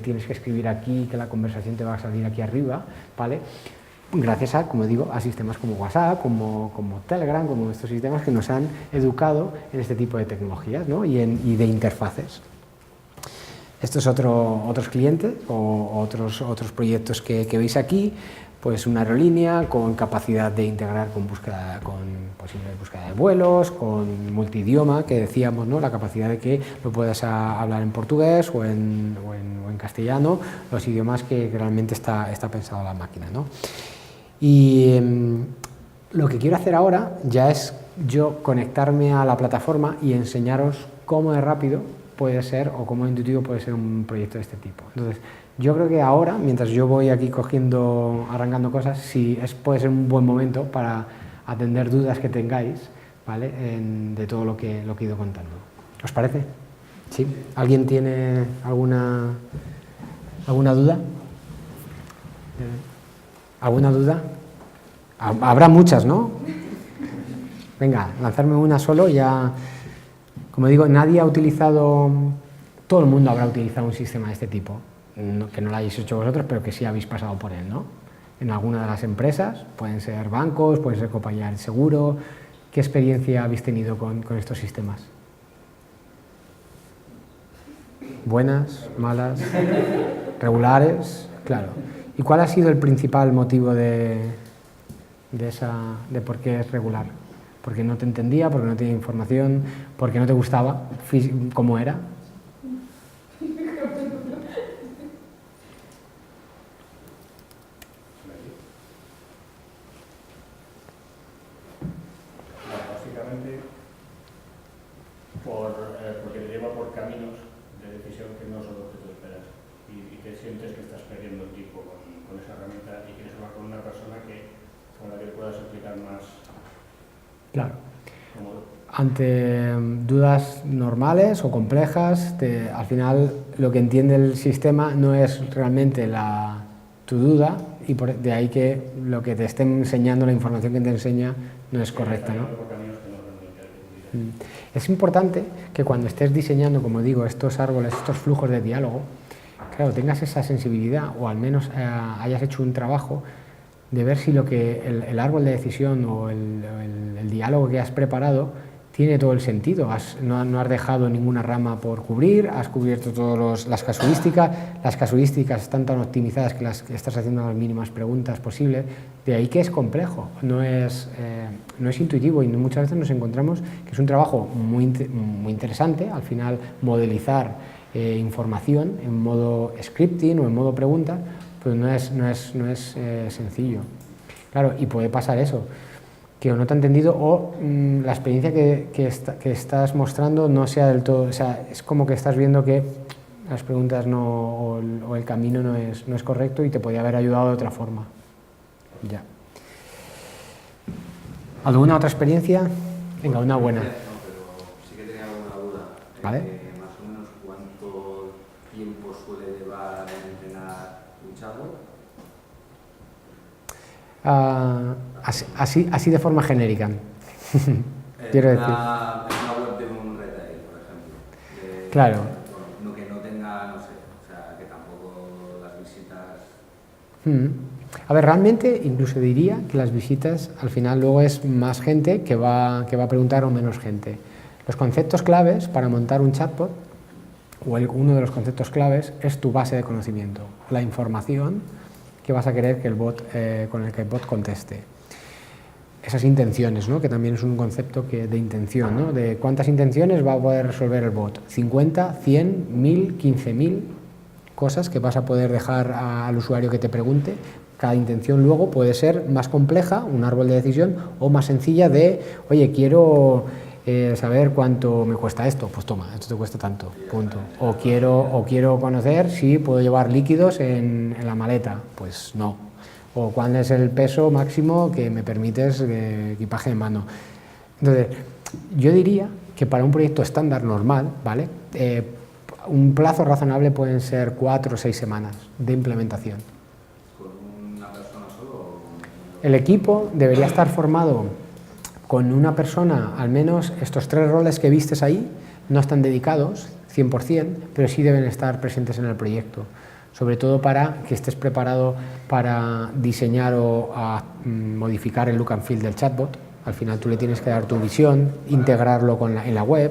tienes que escribir aquí, que la conversación te va a salir aquí arriba, ¿vale? Gracias a, como digo, a sistemas como WhatsApp, como Telegram, como estos sistemas que nos han educado en este tipo de tecnologías, ¿no? y de interfaces. Estos otros clientes o otros proyectos que veis aquí, pues una aerolínea con capacidad de integrar con posible búsqueda de vuelos, con multidioma, que decíamos, ¿no? La capacidad de que lo puedas hablar en portugués o en castellano, los idiomas que realmente está pensado la máquina, ¿no? Y lo que quiero hacer ahora ya es yo conectarme a la plataforma y enseñaros cómo de rápido puede ser o cómo de intuitivo puede ser un proyecto de este tipo. Entonces, yo creo que ahora, mientras yo voy aquí arrancando cosas, puede ser un buen momento para atender dudas que tengáis, ¿vale? De todo lo que he ido contando. ¿Os parece? ¿Sí? ¿Alguien tiene alguna duda? ¿Alguna duda? Habrá muchas, ¿no? Venga, lanzarme una solo y ya. Como digo, todo el mundo habrá utilizado un sistema de este tipo, que no lo hayáis hecho vosotros, pero que sí habéis pasado por él, ¿no? En alguna de las empresas, pueden ser bancos, pueden ser compañías de seguro. ¿Qué experiencia habéis tenido con estos sistemas? ¿Buenas? ¿Malas? ¿Regulares? Claro. ¿Y cuál ha sido el principal motivo de por qué es regular? ¿Porque no te entendía, porque no tenía información, porque no te gustaba cómo era? Básicamente porque te lleva por caminos de decisión que no son los que tú esperas y que sientes que estás perdiendo el tiempo con esa herramienta y quieres hablar con una persona con la que puedas explicar más. Claro. Cómodo. Ante dudas normales o complejas, al final lo que entiende el sistema no es realmente tu duda, y de ahí que lo que te esté enseñando, la información que te enseña, no es correcta, ¿no? Es importante que cuando estés diseñando, como digo, estos árboles, estos flujos de diálogo, claro, tengas esa sensibilidad, o al menos hayas hecho un trabajo de ver si el árbol de decisión o el diálogo que has preparado tiene todo el sentido. No has dejado ninguna rama por cubrir, has cubierto todas las casuísticas están tan optimizadas que estás haciendo las mínimas preguntas posibles. De ahí que es complejo, no es intuitivo, y muchas veces nos encontramos que es un trabajo muy interesante, al final modelizar información en modo scripting o en modo pregunta, pues no es sencillo. Claro, y puede pasar eso, que o no te ha entendido o la experiencia que estás mostrando no sea del todo, o sea, es como que estás viendo que las preguntas no, o el camino no es correcto y te podía haber ayudado de otra forma. Ya. ¿Alguna otra experiencia? Venga, una buena. No, pero sí que tenía alguna duda. ¿Vale? Más o menos, ¿cuánto tiempo suele llevar en entrenar un chatbot? Así de forma genérica. Quiero decir. En una web de un retail, por ejemplo. Claro. Bueno, que no tenga, no sé, o sea, que tampoco las visitas... A ver, realmente incluso diría que las visitas al final luego es más gente que va a preguntar o menos gente. Los conceptos claves para montar un chatbot, o uno de los conceptos claves, es tu base de conocimiento, la información que vas a querer que el bot, con el que el bot conteste. Esas intenciones, ¿no? Que también es un concepto de intención, ¿no? De cuántas intenciones va a poder resolver el bot. 50, 100, 1000, 15.000 cosas que vas a poder dejar al usuario que te pregunte. Cada intención luego puede ser más compleja, un árbol de decisión, o más sencilla de, oye, quiero saber cuánto me cuesta esto, pues toma, esto te cuesta tanto, punto. O quiero conocer si puedo llevar líquidos en la maleta, pues no. O cuál es el peso máximo que me permites de equipaje de mano. Entonces, yo diría que para un proyecto estándar normal, ¿vale? Un plazo razonable pueden ser 4 o 6 semanas de implementación. ¿Con una persona solo? El equipo debería estar formado con una persona, al menos estos 3 roles que vistes ahí, no están dedicados 100%, pero sí deben estar presentes en el proyecto. Sobre todo para que estés preparado para diseñar o modificar el look and feel del chatbot. Al final tú le tienes que dar tu visión, integrarlo en la web,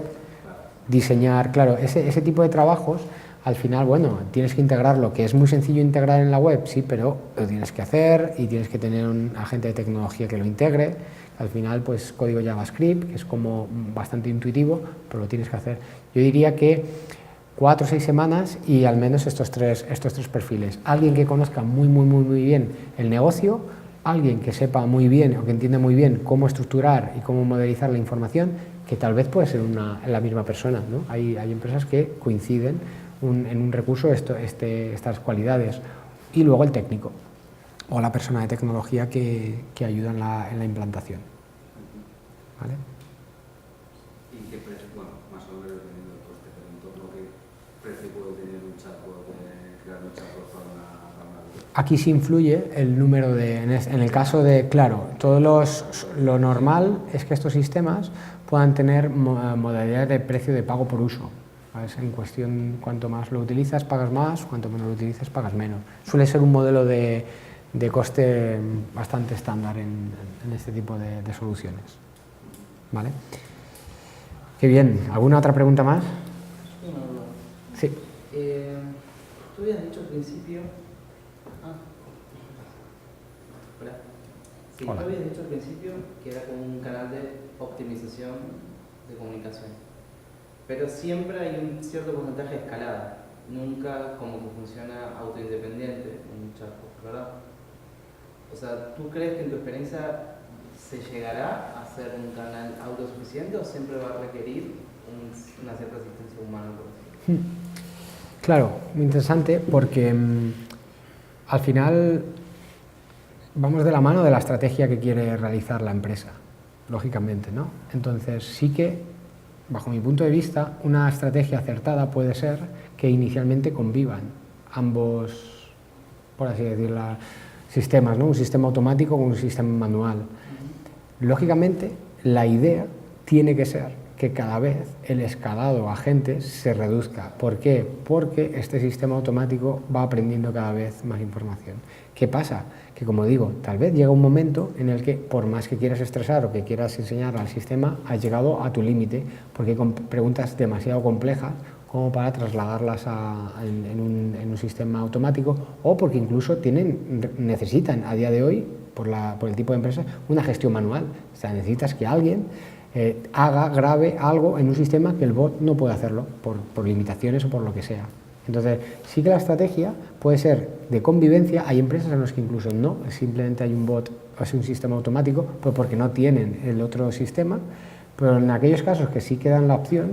diseñar, claro, ese tipo de trabajos, al final, bueno, tienes que integrarlo, que es muy sencillo integrar en la web, sí, pero lo tienes que hacer y tienes que tener un agente de tecnología que lo integre. Al final, pues código JavaScript, que es como bastante intuitivo, pero lo tienes que hacer. Yo diría que 4 o 6 semanas y al menos estos tres perfiles. Alguien que conozca muy bien el negocio, alguien que sepa muy bien o que entienda muy bien cómo estructurar y cómo modelizar la información, que tal vez puede ser la misma persona, ¿no? Hay empresas que coinciden en un recurso estas cualidades. Y luego el técnico o la persona de tecnología que ayuda en la implantación. ¿Vale? ¿Y qué precio, bueno, más o menos dependiendo del coste, pero en torno a qué precio puede tener un chatbot, crear un chatbot para una web? Aquí sí influye el número en el caso de, claro, lo normal es que estos sistemas puedan tener modalidades de precio de pago por uso. ¿Sabes? En cuestión, cuanto más lo utilizas, pagas más, cuanto menos lo utilizas, pagas menos. Suele ser un modelo de coste bastante estándar en este tipo de soluciones. ¿Vale? Qué bien. ¿Alguna otra pregunta más? Una duda. Sí. Tú habías dicho al principio... Hola. Sí, Hola. tú habías dicho al principio que era como un canal de optimización de comunicación. Pero siempre hay un cierto porcentaje de escalada. Nunca como que funciona autoindependiente un chatbot, ¿verdad? O sea, ¿tú crees que en tu experiencia se llegará a ser un canal autosuficiente o siempre va a requerir una cierta asistencia humana, por decirlo? Claro, muy interesante porque al final vamos de la mano de la estrategia que quiere realizar la empresa, lógicamente, ¿no? Entonces sí que, bajo mi punto de vista, una estrategia acertada puede ser que inicialmente convivan ambos, por así decirlo, sistemas, ¿no? Un sistema automático con un sistema manual. Lógicamente, la idea tiene que ser que cada vez el escalado a agentes se reduzca. ¿Por qué? Porque este sistema automático va aprendiendo cada vez más información. ¿Qué pasa? Que, como digo, tal vez llega un momento en el que, por más que quieras estresar o que quieras enseñar al sistema, has llegado a tu límite, porque hay preguntas demasiado complejas como para trasladarlas en un sistema automático, o porque incluso necesitan a día de hoy, por el tipo de empresa, una gestión manual. O sea, necesitas que alguien grabe algo en un sistema que el bot no puede hacerlo, por limitaciones o por lo que sea. Entonces, sí que la estrategia puede ser de convivencia. Hay empresas en las que incluso no, simplemente hay un bot o es un sistema automático, pues porque no tienen el otro sistema, pero en aquellos casos que sí que dan la opción,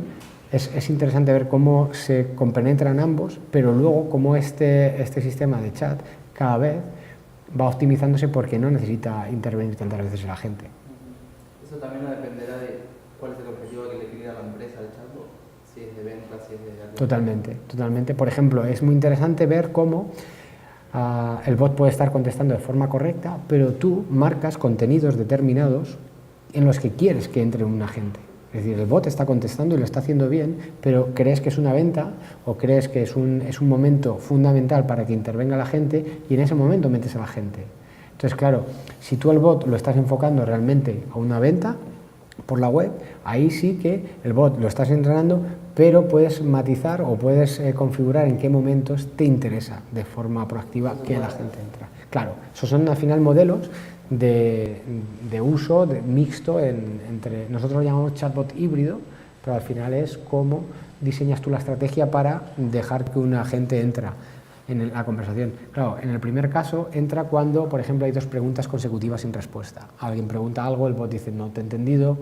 es interesante ver cómo se compenetran ambos, pero luego cómo este sistema de chat cada vez va optimizándose porque no necesita intervenir tantas veces la gente. Eso también dependerá de cuál es el objetivo que le quiere a la empresa el chatbot, si es de venta, si es de... Totalmente, totalmente. Por ejemplo, es muy interesante ver cómo el bot puede estar contestando de forma correcta, pero tú marcas contenidos determinados en los que quieres que entre un agente. Es decir, el bot está contestando y lo está haciendo bien, pero crees que es una venta o crees que es un momento fundamental para que intervenga la gente y en ese momento metes a la gente. Entonces, claro, si tú el bot lo estás enfocando realmente a una venta por la web, ahí sí que el bot lo estás entrenando, pero puedes matizar o puedes configurar en qué momentos te interesa de forma proactiva que la gente entre. Claro, esos son al final modelos de uso mixto entre, nosotros lo llamamos chatbot híbrido, pero al final es cómo diseñas tú la estrategia para dejar que un agente entra en la conversación. Claro, en el primer caso entra cuando, por ejemplo, hay dos preguntas consecutivas sin respuesta. Alguien pregunta algo, el bot dice no te he entendido,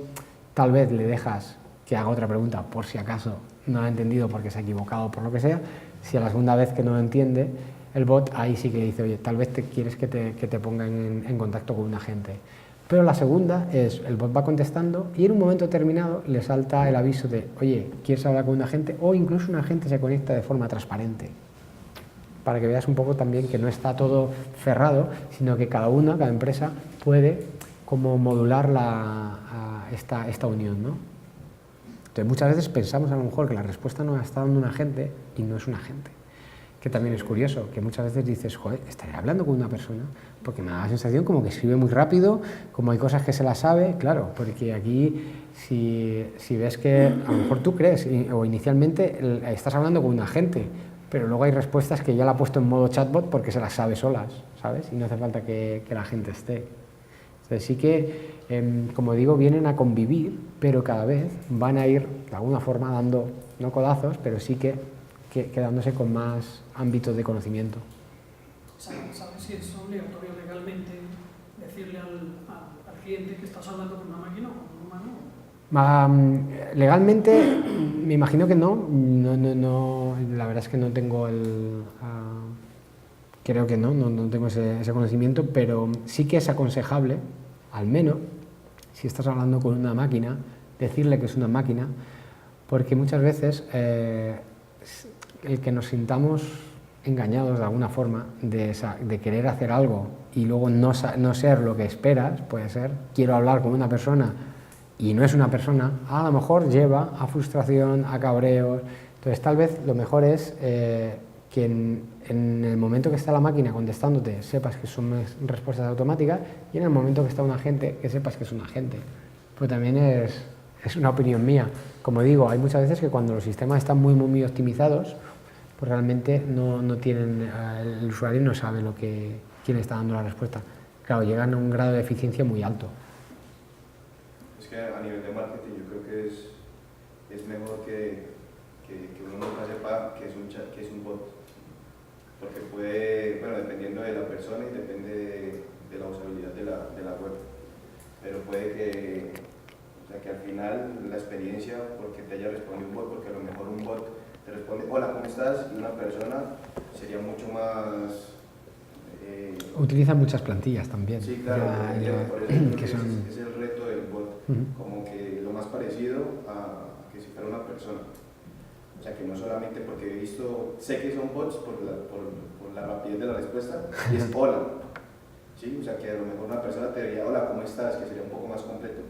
tal vez le dejas que haga otra pregunta por si acaso no lo ha entendido porque se ha equivocado por lo que sea. Si a la segunda vez que no lo entiende, el bot ahí sí que dice, oye, tal vez quieres que te pongan en contacto con un agente. Pero la segunda es, el bot va contestando y en un momento determinado le salta el aviso de, oye, ¿quieres hablar con un agente? O incluso un agente se conecta de forma transparente. Para que veas un poco también que no está todo cerrado, sino que cada empresa puede como modular esta unión, ¿no? Entonces muchas veces pensamos a lo mejor que la respuesta nos la está dando un agente y no es un agente. Que también es curioso, que muchas veces dices, joder, estaré hablando con una persona, porque me da la sensación como que escribe muy rápido, como hay cosas que se las sabe, claro, porque aquí si ves que a lo mejor tú crees, o inicialmente estás hablando con un agente, pero luego hay respuestas que ya la ha puesto en modo chatbot porque se las sabe solas, ¿sabes? Y no hace falta que la gente esté. Entonces sí que, como digo, vienen a convivir, pero cada vez van a ir de alguna forma dando, no codazos, pero sí que quedándose con más ámbitos de conocimiento. ¿Sabes si es obligatorio legalmente decirle al cliente que estás hablando con una máquina o con un humano? Legalmente, me imagino que no, la verdad es que no tengo creo que no tengo ese conocimiento, pero sí que es aconsejable, al menos, si estás hablando con una máquina, decirle que es una máquina, porque muchas veces el que nos sintamos engañados de alguna forma de querer hacer algo y luego no ser lo que esperas, puede ser, quiero hablar con una persona y no es una persona, a lo mejor lleva a frustración, a cabreos. Entonces tal vez lo mejor es que en el momento que está la máquina contestándote sepas que son respuestas automáticas y en el momento que está un agente que sepas que es un agente. Pues también es una opinión mía. Como digo, hay muchas veces que cuando los sistemas están muy optimizados, pues realmente no tienen, el usuario no sabe quién está dando la respuesta. Claro, llegan a un grado de eficiencia muy alto. Es que a nivel de marketing yo creo que es mejor que uno nunca sepa que es un bot. Porque puede, bueno, dependiendo de la persona y depende de la usabilidad de la web. Pero puede que al final la experiencia, porque te haya respondido un bot, porque a lo mejor un bot te responde, hola, ¿cómo estás? Y una persona sería mucho más... Utiliza muchas plantillas también. Sí, claro, por eso es el reto del bot, como que lo más parecido a que si fuera una persona. O sea, que no solamente porque he visto, sé que son bots por la rapidez de la respuesta, y es hola. ¿Sí? O sea, que a lo mejor una persona te diría, hola, ¿cómo estás? Que sería un poco más completo.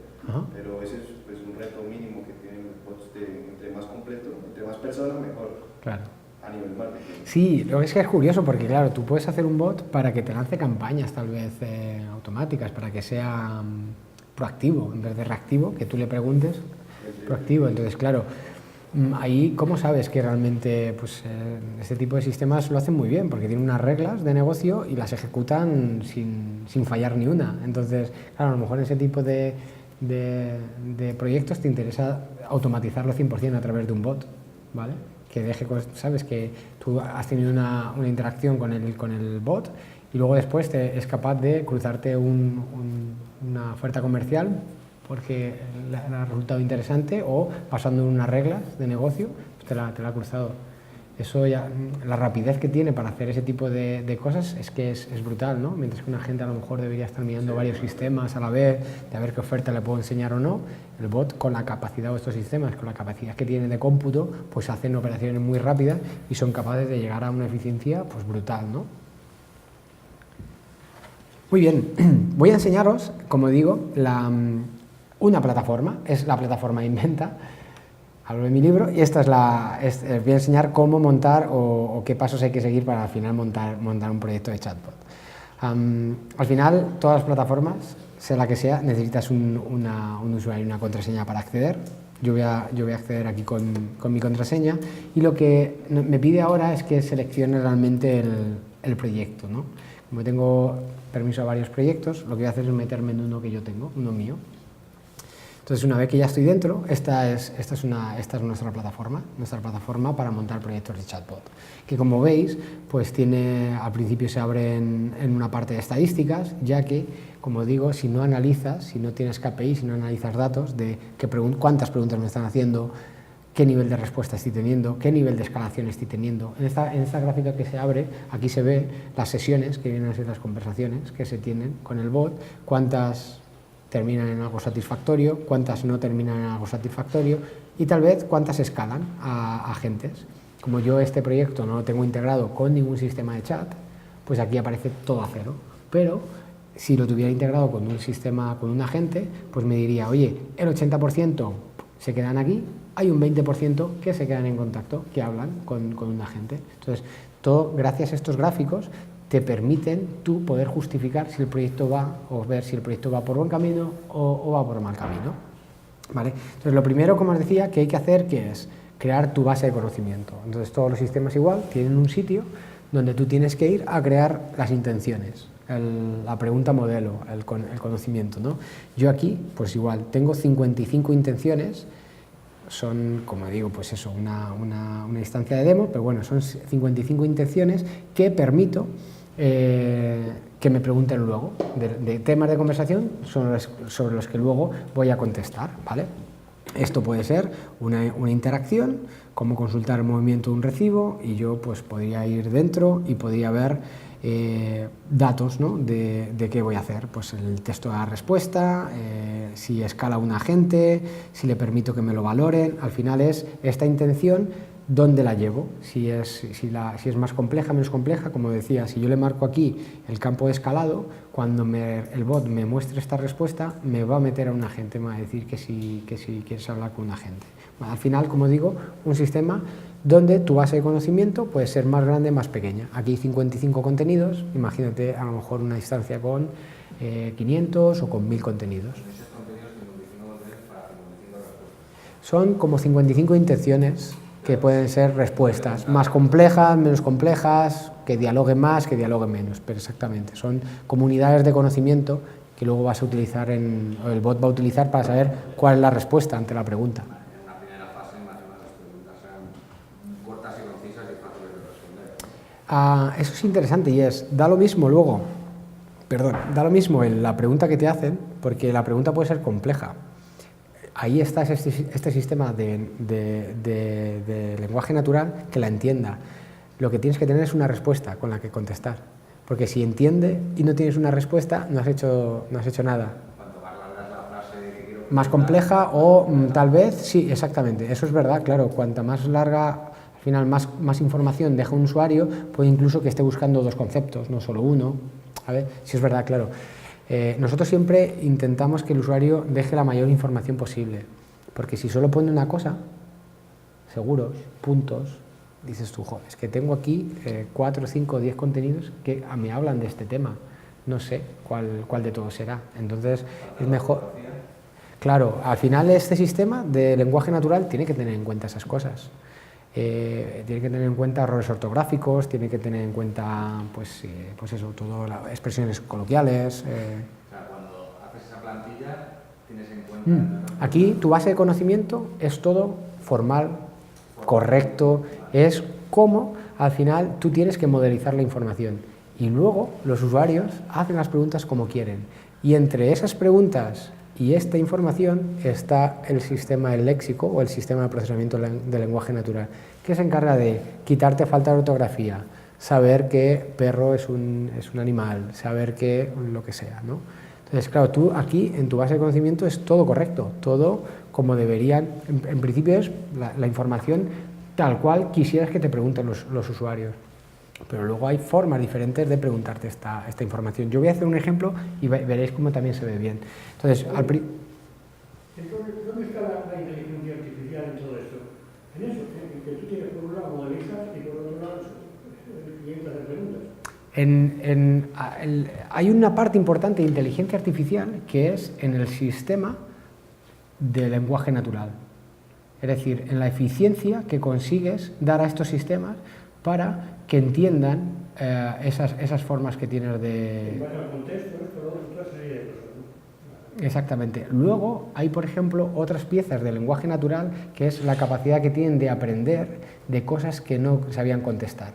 Pero ese es pues, un reto mínimo que tienen los bots entre más completo, entre más personas, mejor. Claro. A nivel marketing. Sí, lo que es curioso porque, claro, tú puedes hacer un bot para que te lance campañas tal vez automáticas, para que sea proactivo en vez de reactivo, que tú le preguntes proactivo. Entonces, claro, ahí, ¿cómo sabes que realmente pues, este tipo de sistemas lo hacen muy bien? Porque tienen unas reglas de negocio y las ejecutan sin fallar ni una. Entonces, claro, a lo mejor ese tipo de proyectos te interesa automatizarlo 100% a través de un bot, ¿vale? que deje, sabes, que tú has tenido una interacción con el bot y luego después es capaz de cruzarte una oferta comercial porque le ha resultado interesante o basando en unas reglas de negocio, pues te la ha cruzado. Eso ya, la rapidez que tiene para hacer ese tipo de cosas es que es brutal, ¿no? Mientras que una gente a lo mejor debería estar mirando varios sistemas a la vez, de a ver qué oferta le puedo enseñar o no, el bot con la capacidad de estos sistemas, con la capacidad que tiene de cómputo, pues hacen operaciones muy rápidas y son capaces de llegar a una eficiencia pues brutal, ¿no? Muy bien, voy a enseñaros, como digo, una plataforma, es la plataforma Inventa. Hablo de mi libro y esta voy a enseñar cómo montar o qué pasos hay que seguir para al final montar un proyecto de chatbot. Al final, todas las plataformas, sea la que sea, necesitas un usuario y una contraseña para acceder. Yo voy a acceder aquí con mi contraseña y lo que me pide ahora es que seleccione realmente el proyecto, ¿no? Como tengo permiso a varios proyectos, lo que voy a hacer es meterme en uno que yo tengo, uno mío. Entonces, una vez que ya estoy dentro, esta es nuestra plataforma para montar proyectos de chatbot, que como veis, pues al principio se abre en una parte de estadísticas, ya que, como digo, si no analizas, si no tienes KPI, si no analizas datos de cuántas preguntas me están haciendo, qué nivel de respuesta estoy teniendo, qué nivel de escalación estoy teniendo. En esta gráfica que se abre, aquí se ve las sesiones, que vienen a ser las conversaciones que se tienen con el bot, cuántas terminan en algo satisfactorio, cuántas no terminan en algo satisfactorio y tal vez cuántas escalan a agentes. Como yo este proyecto no lo tengo integrado con ningún sistema de chat, pues aquí aparece todo a cero. Pero si lo tuviera integrado con un sistema, con un agente, pues me diría, oye, el 80% se quedan aquí, hay un 20% que se quedan en contacto, que hablan con un agente. Entonces, todo gracias a estos gráficos te permiten tú poder justificar si el proyecto va, o ver si el proyecto va por buen camino o va por mal camino, ¿vale? Entonces, lo primero, como os decía, que hay que hacer, que es crear tu base de conocimiento. Entonces, todos los sistemas igual tienen un sitio donde tú tienes que ir a crear las intenciones, la pregunta modelo, el conocimiento, ¿no? Yo aquí, pues igual, tengo 55 intenciones. Son, como digo, pues eso, una instancia de demo, pero bueno, son 55 intenciones que permito que me pregunten luego, de temas de conversación sobre los que luego voy a contestar, ¿vale? Esto puede ser una interacción, como consultar el movimiento de un recibo, y yo pues podría ir dentro y podría ver datos, ¿no? de qué voy a hacer, pues el texto de la respuesta, si escala un agente, si le permito que me lo valoren. Al final es esta intención, ¿dónde la llevo? Si es más compleja, menos compleja, como decía, si yo le marco aquí el campo de escalado, cuando el bot me muestre esta respuesta, me va a meter a un agente, me va a decir que si quieres hablar con un agente. Bueno, al final, como digo, un sistema donde tu base de conocimiento puede ser más grande, más pequeña. Aquí hay 55 contenidos, imagínate a lo mejor una instancia con 500 o con 1000 contenidos. Son como 55 intenciones que pueden ser respuestas, más complejas, menos complejas, que dialoguen más, que dialoguen menos, pero exactamente, son comunidades de conocimiento que luego vas a utilizar o el bot va a utilizar para saber cuál es la respuesta ante la pregunta. En una primera fase, más o menos, las preguntas sean cortas y concisas y fáciles de responder. Eso es interesante y da lo mismo luego, da lo mismo en la pregunta que te hacen, porque la pregunta puede ser compleja. Ahí está este sistema de lenguaje natural que la entienda. Lo que tienes que tener es una respuesta con la que contestar. Porque si entiende y no tienes una respuesta, no has hecho nada. Cuanto más larga es la frase que quiero preguntar, más compleja o tal vez, sí, exactamente. Eso es verdad, claro. Cuanta más larga, al final más información deja un usuario, puede incluso que esté buscando dos conceptos, no solo uno. A ver, sí es verdad, claro. Nosotros siempre intentamos que el usuario deje la mayor información posible, porque si solo pone una cosa, seguros, puntos, dices tú, joder, es que tengo aquí 4, 5, 10 contenidos que me hablan de este tema, no sé cuál de todos será. Entonces es mejor. Claro, al final este sistema de lenguaje natural tiene que tener en cuenta esas cosas. Tiene que tener en cuenta errores ortográficos, tiene que tener en cuenta, pues eso, todo, expresiones coloquiales. O sea, cuando haces esa plantilla, tienes en cuenta... Aquí tu base de conocimiento es todo formal, correcto, es cómo al final tú tienes que modelizar la información y luego los usuarios hacen las preguntas como quieren y entre esas preguntas y esta información está el sistema del léxico o el sistema de procesamiento del lenguaje natural, que se encarga de quitarte falta de ortografía, saber que perro es un animal, saber que lo que sea, ¿no? Entonces, claro, tú aquí en tu base de conocimiento es todo correcto, todo como deberían, en principio es la información tal cual quisieras que te pregunten los usuarios. Pero luego hay formas diferentes de preguntarte esta información. Yo voy a hacer un ejemplo y veréis cómo también se ve bien. Entonces, Entonces, ¿dónde está la inteligencia artificial en todo esto? En eso, en que tú tienes por un lado modelizas y por otro lado el cliente hace preguntas. Hay una parte importante de inteligencia artificial que es en el sistema de lenguaje natural. Es decir, en la eficiencia que consigues dar a estos sistemas para que entiendan esas formas que tienes de... En base al contexto, toda serie de cosas, ¿no? Exactamente. Luego hay, por ejemplo, otras piezas del lenguaje natural que es la capacidad que tienen de aprender de cosas que no sabían contestar.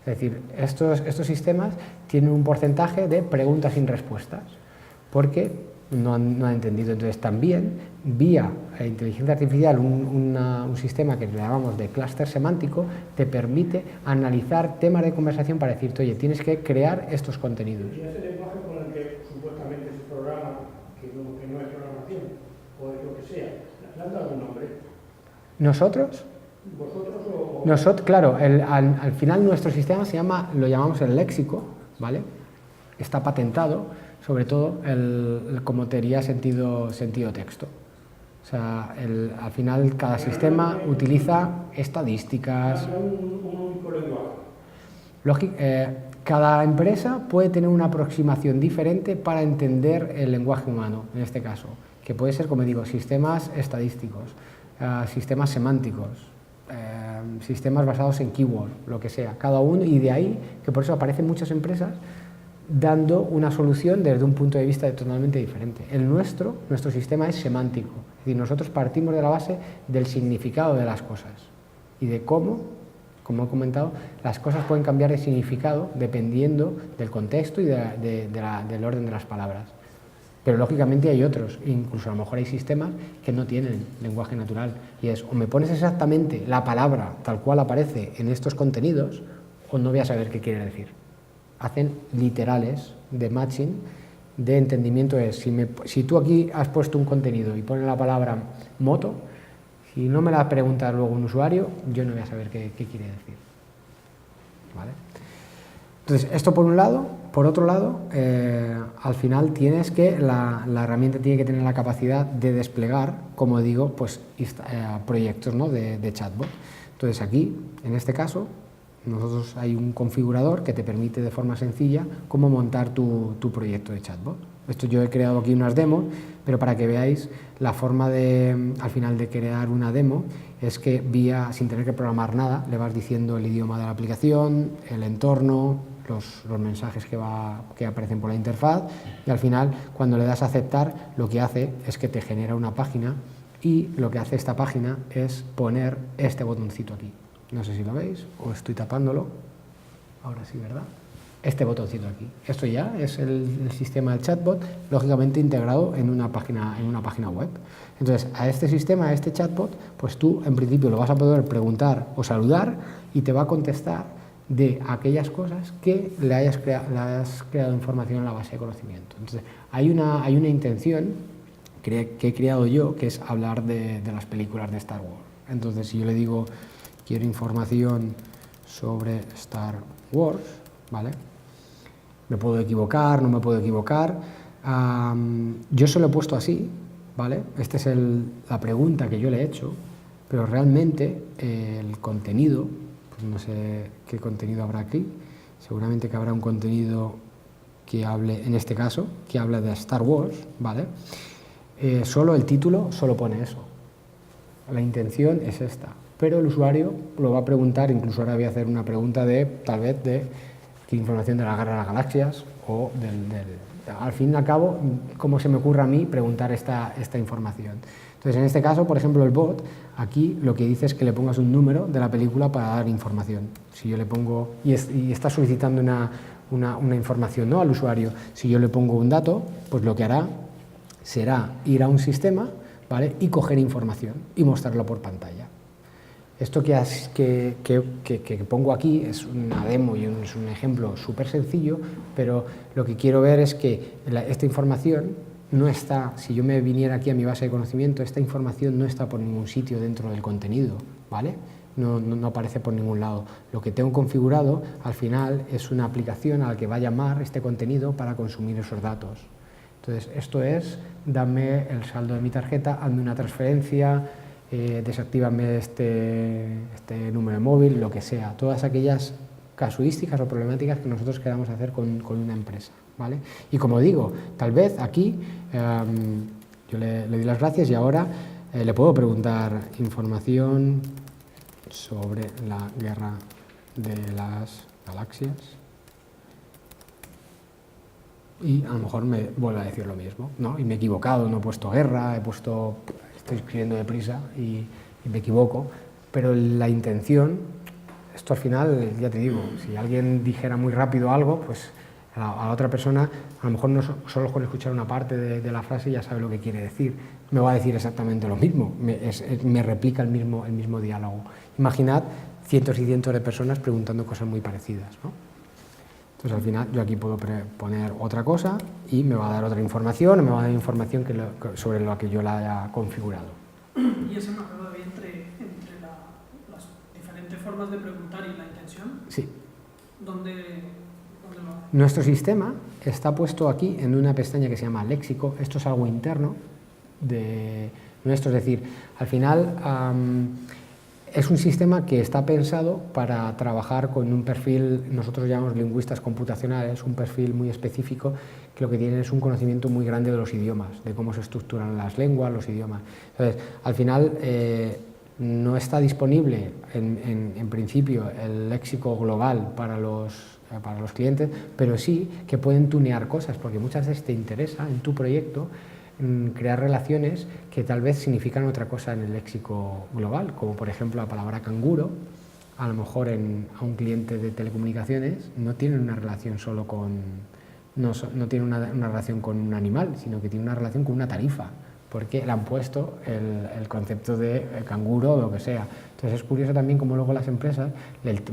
Es decir, estos sistemas tienen un porcentaje de preguntas sin respuestas porque no han entendido. Entonces también vía inteligencia artificial un sistema que le llamamos de clúster semántico te permite analizar temas de conversación para decirte, oye, tienes que crear estos contenidos. ¿Y ese lenguaje con el que supuestamente se programa, que no es programación, o es lo que sea, le han dado algún nombre? ¿Nosotros? ¿Vosotros o...? Nosotros, claro, al final nuestro sistema lo llamamos el léxico, ¿vale? Está patentado, sobre todo como teoría sentido texto. O sea, al final cada sistema utiliza estadísticas. Un único lenguaje. Cada empresa puede tener una aproximación diferente para entender el lenguaje humano, en este caso, que puede ser, como digo, sistemas estadísticos, sistemas semánticos, sistemas basados en keyword, lo que sea, cada uno, y de ahí que por eso aparecen muchas empresas dando una solución desde un punto de vista totalmente diferente. Nuestro sistema es semántico, es decir, nosotros partimos de la base del significado de las cosas y de cómo, como he comentado, las cosas pueden cambiar de significado dependiendo del contexto y del orden de las palabras. Pero lógicamente hay otros, incluso a lo mejor hay sistemas que no tienen lenguaje natural y es o me pones exactamente la palabra tal cual aparece en estos contenidos o no voy a saber qué quiere decir. Hacen literales de matching, de entendimiento. Si tú aquí has puesto un contenido y pones la palabra moto, si no me la pregunta luego un usuario, yo no voy a saber qué quiere decir. ¿Vale? Entonces, esto por un lado. Por otro lado, al final la herramienta tiene que tener la capacidad de desplegar, como digo, pues proyectos, ¿no?, de chatbot. Entonces aquí, en este caso, nosotros hay un configurador que te permite de forma sencilla cómo montar tu proyecto de chatbot. Esto yo he creado aquí unas demos, pero para que veáis la forma al final de crear una demo es que sin tener que programar nada, le vas diciendo el idioma de la aplicación, el entorno, los mensajes que aparecen por la interfaz y al final cuando le das a aceptar lo que hace es que te genera una página y lo que hace esta página es poner este botoncito aquí. No sé si lo veis o estoy tapándolo. Ahora sí, ¿verdad? Este botoncito aquí. Esto ya es el sistema del chatbot, lógicamente integrado en una página web. Entonces, a este sistema, a este chatbot, pues tú en principio lo vas a poder preguntar o saludar y te va a contestar de aquellas cosas que le hayas creado información en la base de conocimiento. Entonces, hay una intención que he creado yo, que es hablar de las películas de Star Wars. Entonces, si yo le digo, quiero información sobre Star Wars, ¿vale? Me puedo equivocar, no me puedo equivocar. Yo se lo he puesto así, ¿vale? Esta es la pregunta que yo le he hecho, pero realmente el contenido, no sé qué contenido habrá aquí, seguramente que habrá un contenido que hable, en este caso, que habla de Star Wars, ¿vale? Solo el título solo pone eso. La intención es esta, pero el usuario lo va a preguntar, incluso ahora voy a hacer una pregunta tal vez de información de la Guerra de las Galaxias o al fin y al cabo, cómo se me ocurre a mí preguntar esta información. Entonces, en este caso, por ejemplo, el bot, aquí lo que dice es que le pongas un número de la película para dar información. Si yo le pongo, y está solicitando una información, ¿no?, al usuario, si yo le pongo un dato, pues lo que hará será ir a un sistema, ¿vale?, y coger información y mostrarlo por pantalla. Esto que pongo aquí es una demo y es un ejemplo súper sencillo, pero lo que quiero ver es que esta información no está, si yo me viniera aquí a mi base de conocimiento, esta información no está por ningún sitio dentro del contenido, ¿vale? No aparece por ningún lado. Lo que tengo configurado al final es una aplicación a la que va a llamar este contenido para consumir esos datos. Entonces, esto es, dame el saldo de mi tarjeta, hazme una transferencia, desactívame este número de móvil, lo que sea. Todas aquellas casuísticas o problemáticas que nosotros queramos hacer con una empresa, ¿vale? Y como digo, tal vez aquí yo le doy las gracias y ahora le puedo preguntar información sobre la guerra de las galaxias y a lo mejor me vuelve a decir lo mismo, ¿no? Y me he equivocado, no he puesto guerra, estoy escribiendo deprisa y me equivoco, pero la intención, esto al final, ya te digo, si alguien dijera muy rápido algo, pues a la otra persona, a lo mejor no solo con escuchar una parte de la frase ya sabe lo que quiere decir, me va a decir exactamente lo mismo, me replica el mismo diálogo. Imaginad cientos y cientos de personas preguntando cosas muy parecidas, ¿no? Entonces al final yo aquí puedo poner otra cosa y me va a dar otra información, o me va a dar información sobre lo que yo la haya configurado. ¿Y ese marcador entre las diferentes formas de preguntar y la intención? Sí. ¿Dónde lo hace? Nuestro sistema está puesto aquí en una pestaña que se llama léxico. Esto es algo interno de nuestro, es decir, al final es un sistema que está pensado para trabajar con un perfil, nosotros llamamos lingüistas computacionales, un perfil muy específico que lo que tienen es un conocimiento muy grande de los idiomas, de cómo se estructuran las lenguas, los idiomas. Entonces, al final no está disponible en principio el léxico global para los clientes, pero sí que pueden tunear cosas, porque muchas veces te interesa en tu proyecto crear relaciones que tal vez significan otra cosa en el léxico global, como por ejemplo la palabra canguro, a lo mejor a un cliente de telecomunicaciones no tiene una relación solo no tiene una relación con un animal, sino que tiene una relación con una tarifa, porque le han puesto el concepto de canguro o lo que sea. Entonces es curioso también cómo luego las empresas,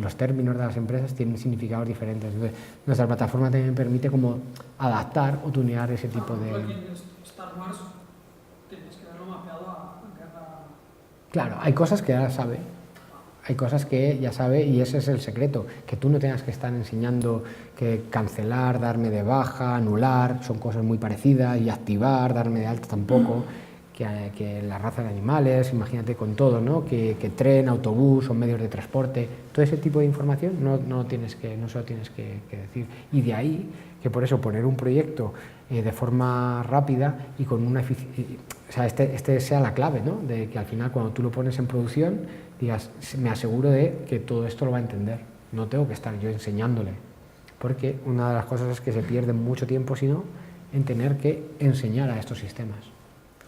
los términos de las empresas tienen significados diferentes. Entonces, nuestra plataforma también permite como adaptar o tunear ese tipo de... Star Wars, tienes que verlo mapeado a guerra. Claro, hay cosas que ya sabe, y ese es el secreto, que tú no tengas que estar enseñando que cancelar, darme de baja, anular, son cosas muy parecidas, y activar, darme de alta tampoco, que la raza de animales, imagínate con todo, ¿no? Que tren, autobús o medios de transporte, todo ese tipo de información no se lo tienes que decir. Y de ahí que por eso poner un proyecto de forma rápida y con una eficiencia, o sea, este sea la clave, ¿no? De que al final cuando tú lo pones en producción digas, me aseguro de que todo esto lo va a entender, no tengo que estar yo enseñándole, porque una de las cosas es que se pierde mucho tiempo, sino en tener que enseñar a estos sistemas.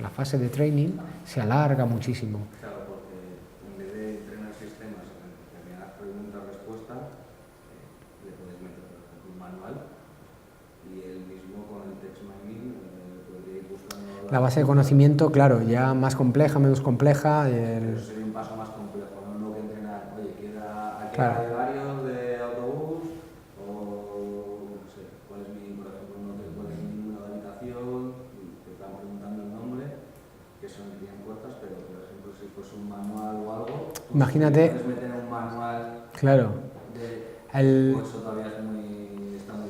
La fase de training se alarga muchísimo. Claro, porque en vez de entrenar sistemas en determinadas preguntas-respuestas, le puedes meter, por ejemplo, un manual y él mismo con el text mining podría ir buscando... La base de conocimiento, claro, ya más compleja, menos compleja. Pero sería un paso más complejo, no que entrenar, oye, aquí Claro. hay varios de autobús, o no sé, cuál es mi, por ejemplo, no te pones mi número de habitación, y te están preguntando el nombre, que son bien cortas, pero por ejemplo, si fuese un manual o algo, pues Imagínate. puedes meter un manual Claro. pues eso todavía está muy lejano.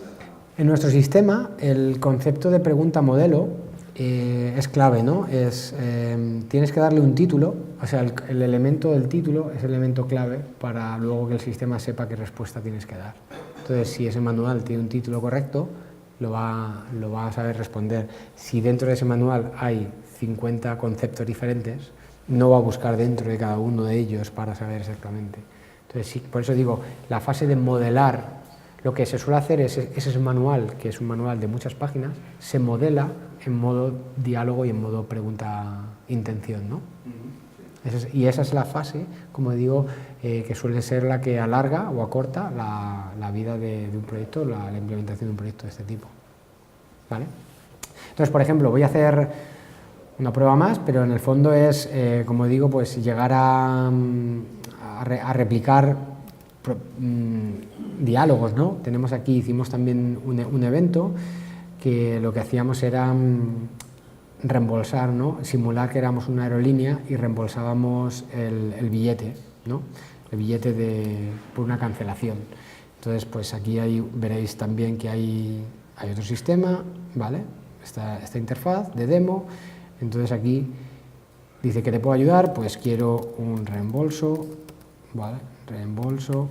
En nuestro sistema, el concepto de pregunta modelo es clave, ¿no? Tienes que darle un título, o sea, el elemento del título es el elemento clave para luego que el sistema sepa qué respuesta tienes que dar. Entonces, si ese manual tiene un título correcto, lo va a saber responder. Si dentro de ese manual hay 50 conceptos diferentes, no va a buscar dentro de cada uno de ellos para saber exactamente. Entonces, sí, por eso digo, la fase de modelar lo que se suele hacer es ese manual, que es un manual de muchas páginas, se modela en modo diálogo y en modo pregunta-intención, ¿no? Y esa es la fase, como digo, que suele ser la que alarga o acorta la vida de un proyecto, la implementación de un proyecto de este tipo. ¿Vale? Entonces, por ejemplo, voy a hacer una prueba más, pero en el fondo es, como digo, pues llegar a replicar diálogos, ¿no? Tenemos aquí, hicimos también un evento que lo que hacíamos era reembolsar, ¿no? Simular que éramos una aerolínea y reembolsábamos el billete, ¿no? El billete por una cancelación. Entonces, pues aquí veréis también que hay otro sistema, ¿vale? Esta interfaz de demo. Entonces aquí dice que te puedo ayudar, pues quiero un reembolso, ¿vale? Reembolso,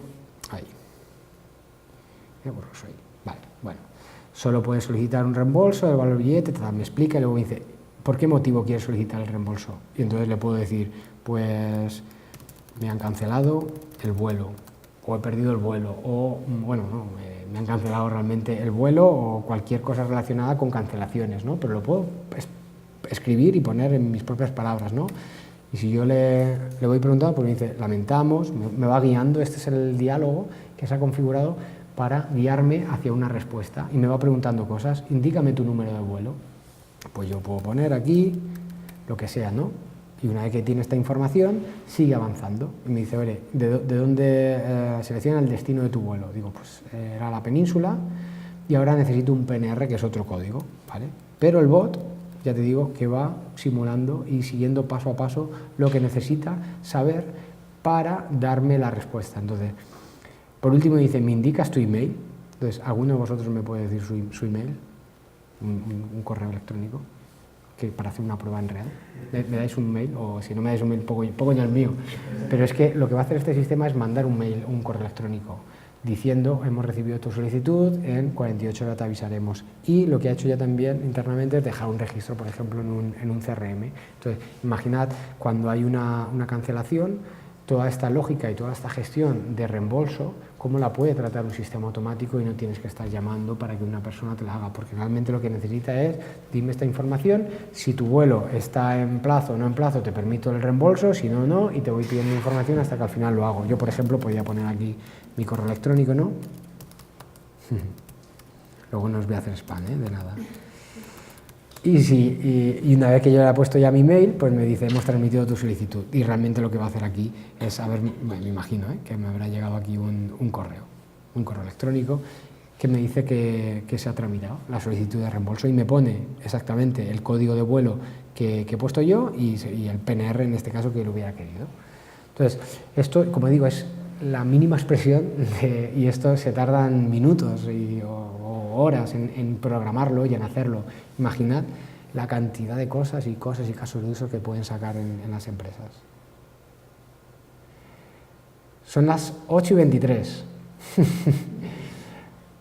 ahí. Qué borroso ahí. Vale, bueno. Solo puedes solicitar un reembolso del valor del billete, me explica y luego me dice, ¿por qué motivo quieres solicitar el reembolso? Y entonces le puedo decir, pues me han cancelado el vuelo, o he perdido el vuelo, o bueno, no, me han cancelado realmente el vuelo o cualquier cosa relacionada con cancelaciones, ¿no? Pero lo puedo escribir y poner en mis propias palabras, ¿no? Y si yo le voy preguntando, pues me dice, lamentamos, me va guiando, este es el diálogo que se ha configurado para guiarme hacia una respuesta y me va preguntando cosas, indícame tu número de vuelo, pues yo puedo poner aquí lo que sea, ¿no? Y una vez que tiene esta información, sigue avanzando y me dice, oye, ¿de dónde selecciona el destino de tu vuelo? Digo, pues era la península y ahora necesito un PNR, que es otro código, ¿vale? Pero el bot, ya te digo, que va simulando y siguiendo paso a paso lo que necesita saber para darme la respuesta. Entonces, por último dice, ¿me indicas tu email? Entonces, ¿alguno de vosotros me puede decir su email? Un correo electrónico, que para hacer una prueba en real. ¿Me dais un mail? O si no me dais un mail, pongo ya el mío. Pero es que lo que va a hacer este sistema es mandar un mail, un correo electrónico, diciendo, hemos recibido tu solicitud, en 48 horas te avisaremos. Y lo que ha hecho ya también internamente es dejar un registro, por ejemplo, en un CRM. Entonces, imaginad cuando hay una cancelación, toda esta lógica y toda esta gestión de reembolso, cómo la puede tratar un sistema automático y no tienes que estar llamando para que una persona te la haga, porque realmente lo que necesita es, dime esta información, si tu vuelo está en plazo o no en plazo, te permito el reembolso, si no, no, y te voy pidiendo información hasta que al final lo hago. Yo, por ejemplo, podría poner aquí mi correo electrónico, ¿no? Luego no os voy a hacer spam, de nada. Y una vez que yo le he puesto ya mi mail, pues me dice, hemos transmitido tu solicitud. Y realmente lo que va a hacer aquí es, me imagino, que me habrá llegado aquí un correo electrónico que me dice que se ha tramitado la solicitud de reembolso y me pone exactamente el código de vuelo que he puesto yo y el PNR en este caso que lo hubiera querido. Entonces, esto, como digo, es la mínima expresión y esto se tardan minutos o horas en programarlo y en hacerlo. Imaginad la cantidad de cosas y casos de uso que pueden sacar en las empresas. Son las 8:23.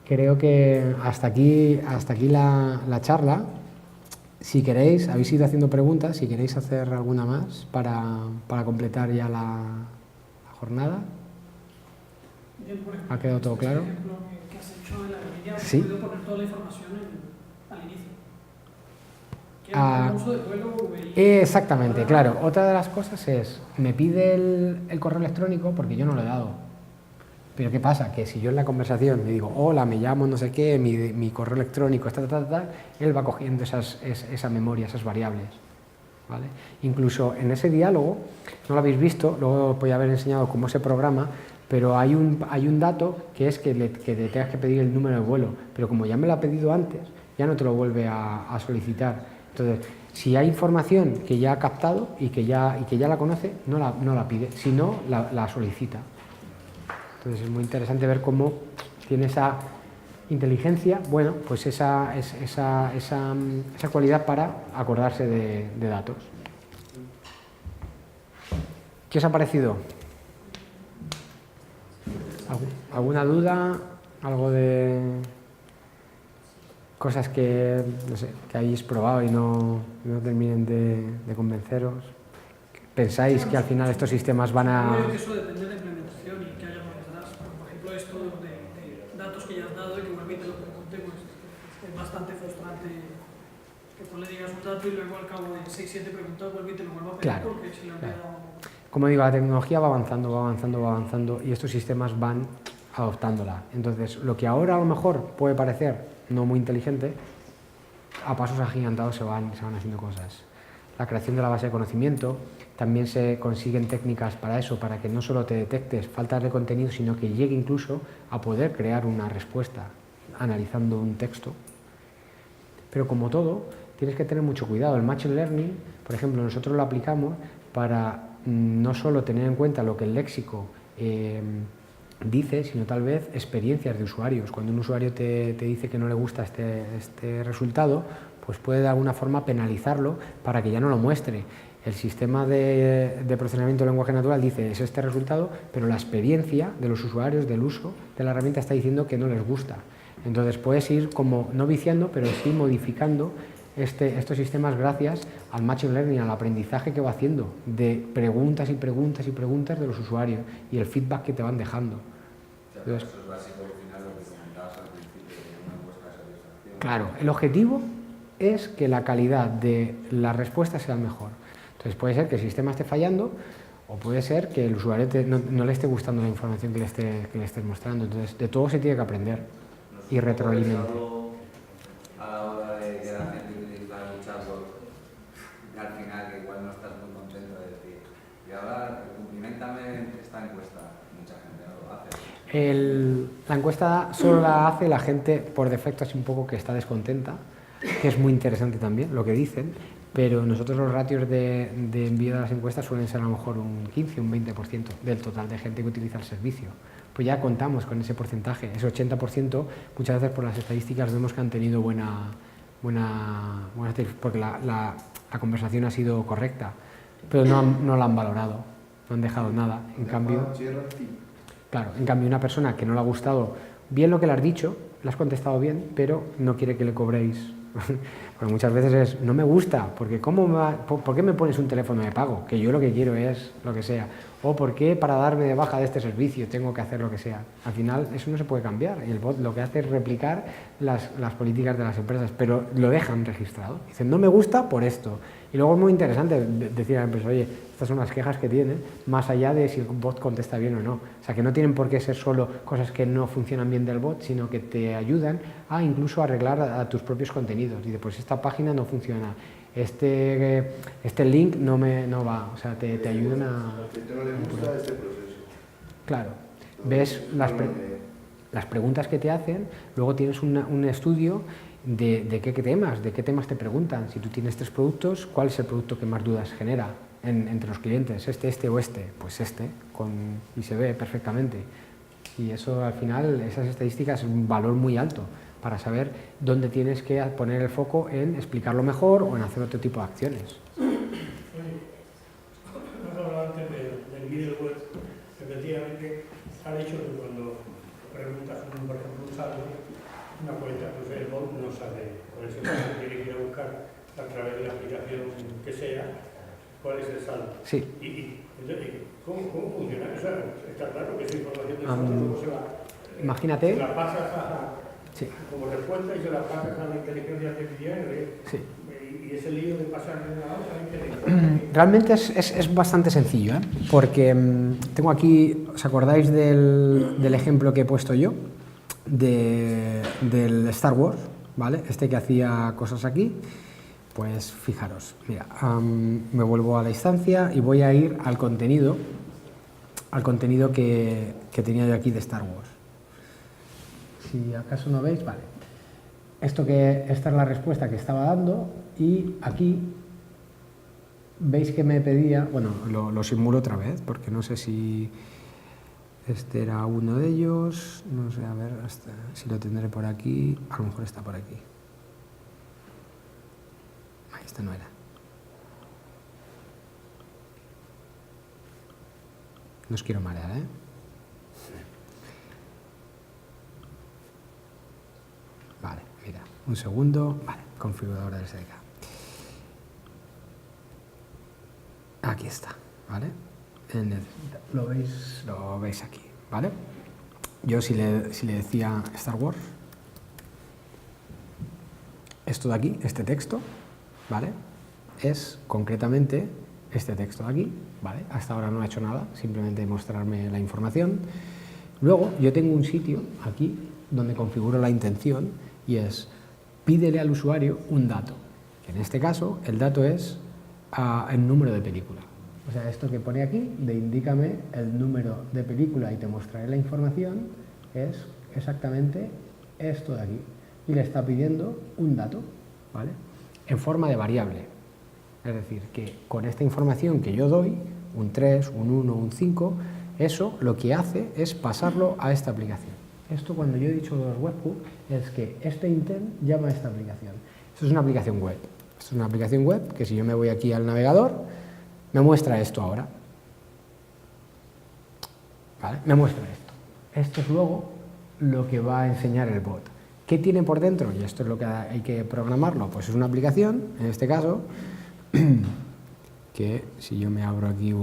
Creo que hasta aquí la charla. Si queréis, habéis ido haciendo preguntas, si queréis hacer alguna más para completar ya la jornada. ¿Ha quedado todo claro? Que has hecho en la guía, Sí. has podido poner toda la información al inicio. ¿Qué uso de vuelo? Exactamente, claro. Otra de las cosas es, me pide el correo electrónico porque yo no lo he dado. Pero ¿qué pasa? Que si yo en la conversación le digo, hola, me llamo no sé qué, mi correo electrónico, él va cogiendo esa memoria, esas variables. ¿Vale? Incluso en ese diálogo, no lo habéis visto, luego os voy a haber enseñado cómo se programa, pero hay un dato que es que le tengas que pedir el número de vuelo, pero como ya me lo ha pedido antes, ya no te lo vuelve a solicitar. Entonces, si hay información que ya ha captado y que ya la conoce, no la pide, si no, la solicita. Entonces es muy interesante ver cómo tiene esa inteligencia, bueno, pues esa cualidad para acordarse de datos. ¿Qué os ha parecido? ¿Alguna duda? ¿Algo de cosas que, no sé, que hayáis probado y no terminen de convenceros? ¿Pensáis que al final estos sistemas van a...? Eso depende de la implementación y que haya por detrás. Por ejemplo, esto datos que ya has dado y que vuelve y te lo pregunte, pues es bastante frustrante que tú le digas un dato y luego al cabo de 6-7 preguntas vuelve y te lo vuelva a pedir Claro, porque se le ha claro. olvidado. Como digo, la tecnología va avanzando, va avanzando, va avanzando y estos sistemas van adoptándola. Entonces, lo que ahora a lo mejor puede parecer no muy inteligente, a pasos agigantados se van haciendo cosas. La creación de la base de conocimiento, también se consiguen técnicas para eso, para que no solo te detectes faltas de contenido, sino que llegue incluso a poder crear una respuesta analizando un texto. Pero como todo, tienes que tener mucho cuidado. El Machine Learning, por ejemplo, nosotros lo aplicamos para no solo tener en cuenta lo que el léxico dice, sino tal vez experiencias de usuarios. Cuando un usuario te dice que no le gusta este resultado, pues puede de alguna forma penalizarlo para que ya no lo muestre. El sistema de procesamiento de lenguaje natural dice es este resultado, pero la experiencia de los usuarios del uso de la herramienta está diciendo que no les gusta. Entonces puedes ir como no viciando, pero sí modificando estos sistemas gracias al Machine Learning, al aprendizaje que va haciendo de preguntas y preguntas y preguntas de los usuarios y el feedback que te van dejando. Entonces, eso es básico al final lo que comentabas al principio de una encuesta de satisfacción. claro, el objetivo es que la calidad de la respuesta sea mejor. Entonces puede ser que el sistema esté fallando o puede ser que el usuario no le esté gustando la información que le estés mostrando. Entonces de todo se tiene que aprender y retroalimentar. A la hora de que la gente utiliza un chatbot, al final que igual no estás muy contento de decir, y ahora cumplimentame esta encuesta, mucha gente no lo hace. La encuesta solo la hace la gente por defecto, así un poco que está descontenta, que es muy interesante también lo que dicen, pero nosotros los ratios de envío de las encuestas suelen ser a lo mejor un 15, un 20% del total de gente que utiliza el servicio. Pues ya contamos con ese porcentaje, ese 80%, muchas veces por las estadísticas vemos que han tenido buena porque la conversación ha sido correcta, pero no la han valorado, no han dejado nada. En cambio, claro, en cambio una persona que no le ha gustado bien lo que le has dicho, le has contestado bien, pero no quiere que le cobréis. Porque muchas veces es, no me gusta, porque ¿por qué me pones un teléfono de pago? Que yo lo que quiero es lo que sea. O ¿por qué para darme de baja de este servicio tengo que hacer lo que sea? Al final eso no se puede cambiar y el bot lo que hace es replicar las políticas de las empresas, pero lo dejan registrado. Dicen, no me gusta por esto. Y luego es muy interesante decir a la empresa, oye, estas son las quejas que tienen, más allá de si el bot contesta bien o no. O sea, que no tienen por qué ser solo cosas que no funcionan bien del bot, sino que te ayudan a incluso arreglar a tus propios contenidos. Dice, pues esta página no funciona, este link no va. O sea, te ayudan a... A que no le gusta este proceso. Claro. Ves las preguntas que te hacen, luego tienes un estudio de qué temas te preguntan. Si tú tienes 3 productos, ¿cuál es el producto que más dudas genera entre los clientes? ¿Este o este? Pues este, y se ve perfectamente. Y eso al final, esas estadísticas es un valor muy alto para saber dónde tienes que poner el foco en explicarlo mejor o en hacer otro tipo de acciones. Hemos hablado antes del middleware. Efectivamente, ha dicho que cuando preguntas, por ejemplo, un saldo, una cuenta, pues el bot no sabe, por eso tiene que ir a buscar a través de la aplicación que sea cuál es el saldo. Sí. ¿Cómo funciona? O sea, está claro que esa información del saldo luego se imagínate. la pasas Sí. como respuesta y se la pasas a la inteligencia artificial. Sí. Y ese lío de pasar de una a otra inteligencia. Realmente es bastante sencillo, ¿eh? Porque tengo aquí, ¿os acordáis del ejemplo que he puesto yo? Del Star Wars, ¿vale? Este que hacía cosas aquí. Pues fijaros, mira, me vuelvo a la instancia y voy a ir al contenido que tenía yo aquí de Star Wars. Si acaso no veis, vale. Esta es la respuesta que estaba dando y aquí veis que me pedía, bueno, lo simulo otra vez porque no sé si este era uno de ellos, no sé, a ver, si lo tendré por aquí, a lo mejor está por aquí. Este no era. No os quiero marear, ¿eh? Vale, mira, un segundo. Vale, configuradora del SDK. Aquí está, ¿vale? Lo veis aquí, ¿vale? yo si le decía Star Wars, esto de aquí, este texto, ¿vale? Es concretamente este texto de aquí, ¿vale? Hasta ahora no ha hecho nada, simplemente mostrarme la información. Luego yo tengo un sitio aquí donde configuro la intención y es pídele al usuario un dato, que en este caso el dato es el número de película. O sea, esto que pone aquí de indícame el número de película y te mostraré la información es exactamente esto de aquí. Y le está pidiendo un dato, ¿vale? En forma de variable. Es decir, que con esta información que yo doy, un 3, un 1, un 5, eso lo que hace es pasarlo a esta aplicación. Esto cuando yo he dicho los webhooks es que este intent llama a esta aplicación. Esto es una aplicación web. Esto es una aplicación web que si yo me voy aquí al navegador, me muestra esto ahora. ¿Vale? Me muestra esto. Esto es luego lo que va a enseñar el bot. ¿Qué tiene por dentro? Y esto es lo que hay que programarlo. Pues es una aplicación, en este caso, que si yo me abro aquí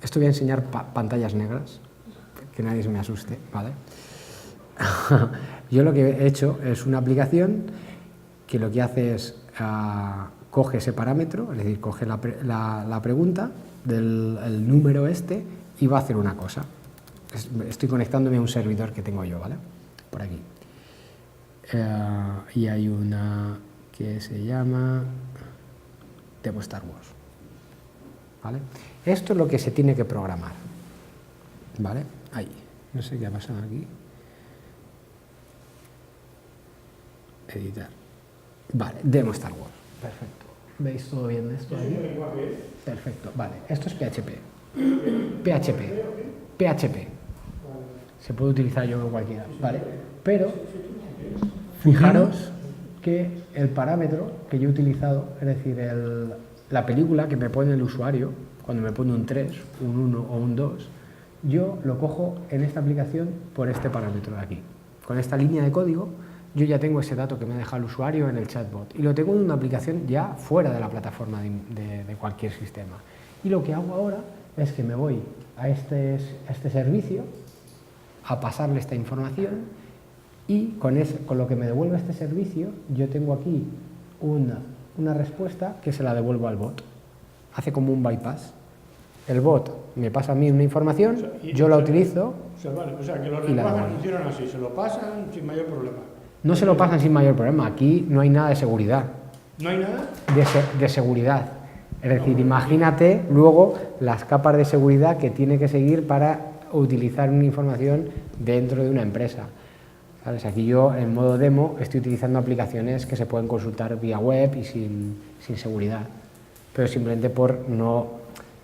Esto voy a enseñar pantallas negras, que nadie se me asuste, ¿vale? Yo lo que he hecho es una aplicación que lo que hace es coge ese parámetro, es decir, coge la pregunta del número este y va a hacer una cosa. Estoy conectándome a un servidor que tengo yo, ¿vale? Por aquí. Y hay una que se llama Demo Star Wars, ¿vale? Esto es lo que se tiene que programar, ¿vale? Ahí, no sé qué ha pasado aquí. Editar. Vale, Demo Star Wars, perfecto. ¿Veis todo bien esto ahí? Perfecto, vale. Esto es PHP. PHP. Se puede utilizar yo con cualquiera, ¿vale? Pero fijaros que el parámetro que yo he utilizado, es decir, la película que me pone el usuario, cuando me pone un 3, un 1 o un 2, yo lo cojo en esta aplicación por este parámetro de aquí. Con esta línea de código, yo ya tengo ese dato que me deja el usuario en el chatbot y lo tengo en una aplicación ya fuera de la plataforma de cualquier sistema. Y lo que hago ahora es que me voy a este servicio a pasarle esta información y con lo que me devuelve este servicio yo tengo aquí una respuesta que se la devuelvo al bot. Hace como un bypass. El bot me pasa a mí una información, yo la utilizo. O sea, que los lenguajes funcionan así, se lo pasan sin mayor problema. No se lo pasan sin mayor problema. Aquí no hay nada de seguridad. ¿No hay nada? De seguridad. Es decir, imagínate luego las capas de seguridad que tiene que seguir para utilizar una información dentro de una empresa. ¿Sabes? Aquí yo, en modo demo, estoy utilizando aplicaciones que se pueden consultar vía web y sin seguridad, pero simplemente por no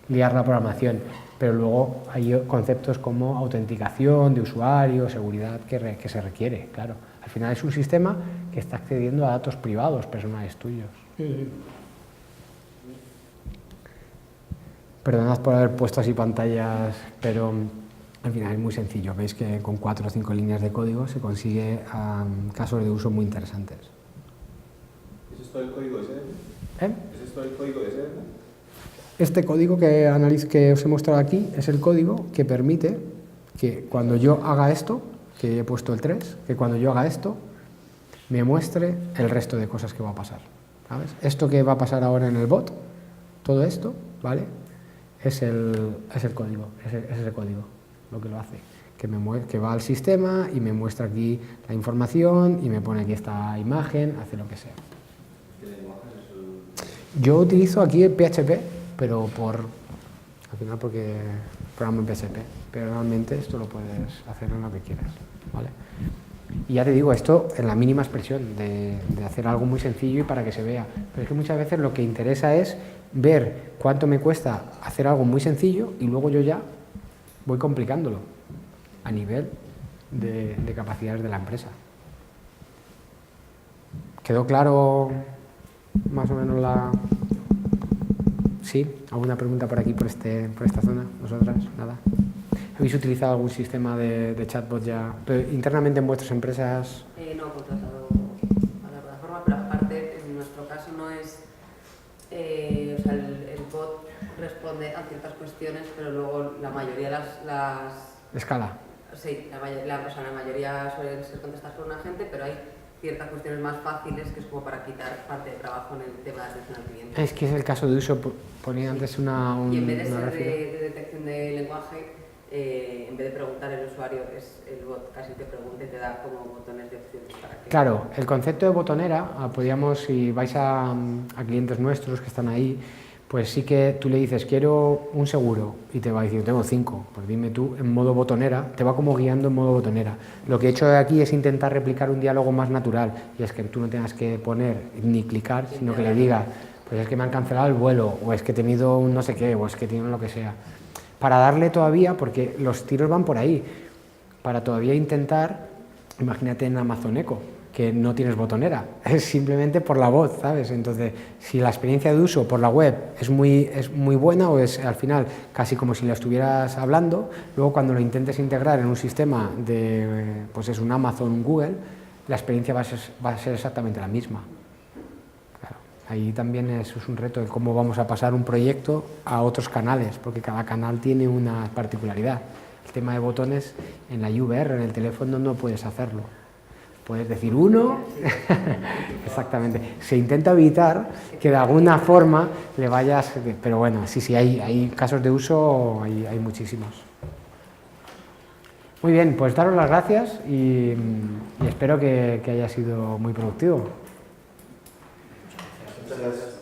liar la programación. Pero luego hay conceptos como autenticación de usuario, seguridad que se requiere, claro. Al final es un sistema que está accediendo a datos privados, personales tuyos. Sí. Perdonad por haber puesto así pantallas, pero al final es muy sencillo. Veis que con 4 o 5 líneas de código se consigue casos de uso muy interesantes. ¿Es esto el código ese? ¿Es esto el código ese? Este código que os he mostrado aquí es el código que permite que cuando yo haga esto, que he puesto el 3, que cuando yo haga esto, me muestre el resto de cosas que va a pasar, ¿sabes? Esto que va a pasar ahora en el bot, todo esto, ¿vale? Es el código, es ese código lo que lo hace, que va al sistema y me muestra aquí la información y me pone aquí esta imagen, hace lo que sea. Yo utilizo aquí el PHP, pero al final porque programa en PHP, pero realmente esto lo puedes hacer en lo que quieras, ¿vale? Y ya te digo, esto en la mínima expresión de hacer algo muy sencillo y para que se vea, pero es que muchas veces lo que interesa es ver cuánto me cuesta hacer algo muy sencillo y luego yo ya voy complicándolo a nivel de capacidades de la empresa. ¿Quedó claro más o menos la...? ¿Sí? ¿Alguna pregunta por aquí, por esta zona? ¿Vosotras? ¿Nada? ¿Habéis utilizado algún sistema de chatbot ya internamente en vuestras empresas? No, contratado a la plataforma, pero aparte, en nuestro caso no es... o sea, el bot responde a ciertas cuestiones, pero luego la mayoría las Escala. Sí, la mayoría suelen ser contestadas por un agente, pero hay ciertas cuestiones más fáciles que es como para quitar parte de trabajo en el tema de atención al cliente. Es que es el caso de uso, ponía antes Y en vez de ser referencia. de detección de lenguaje, en vez de preguntar el usuario, es el bot casi te pregunta y te da como botones de opciones para que... Claro, el concepto de botonera, podríamos, si vais a clientes nuestros que están ahí, pues sí que tú le dices, quiero un seguro, y te va diciendo, tengo 5, pues dime tú en modo botonera, te va como guiando en modo botonera. Lo que he hecho aquí es intentar replicar un diálogo más natural, y es que tú no tengas que poner ni clicar, sino que le digas, pues es que me han cancelado el vuelo, o es que he tenido un no sé qué, o es que tienen lo que sea. Para darle todavía, porque los tiros van por ahí, para todavía intentar, imagínate en Amazon Echo, que no tienes botonera, es simplemente por la voz, ¿sabes? Entonces, si la experiencia de uso por la web es muy buena o es al final casi como si la estuvieras hablando, luego cuando lo intentes integrar en un sistema de, pues es un Amazon, un Google, la experiencia va a ser exactamente la misma. Claro, ahí también es un reto de cómo vamos a pasar un proyecto a otros canales, porque cada canal tiene una particularidad. El tema de botones en la IVR, en el teléfono, no puedes hacerlo. Puedes decir uno, exactamente. Se intenta evitar que de alguna forma le vayas, pero bueno, sí, hay casos de uso, hay muchísimos. Muy bien, pues daros las gracias y espero que haya sido muy productivo. Muchas gracias.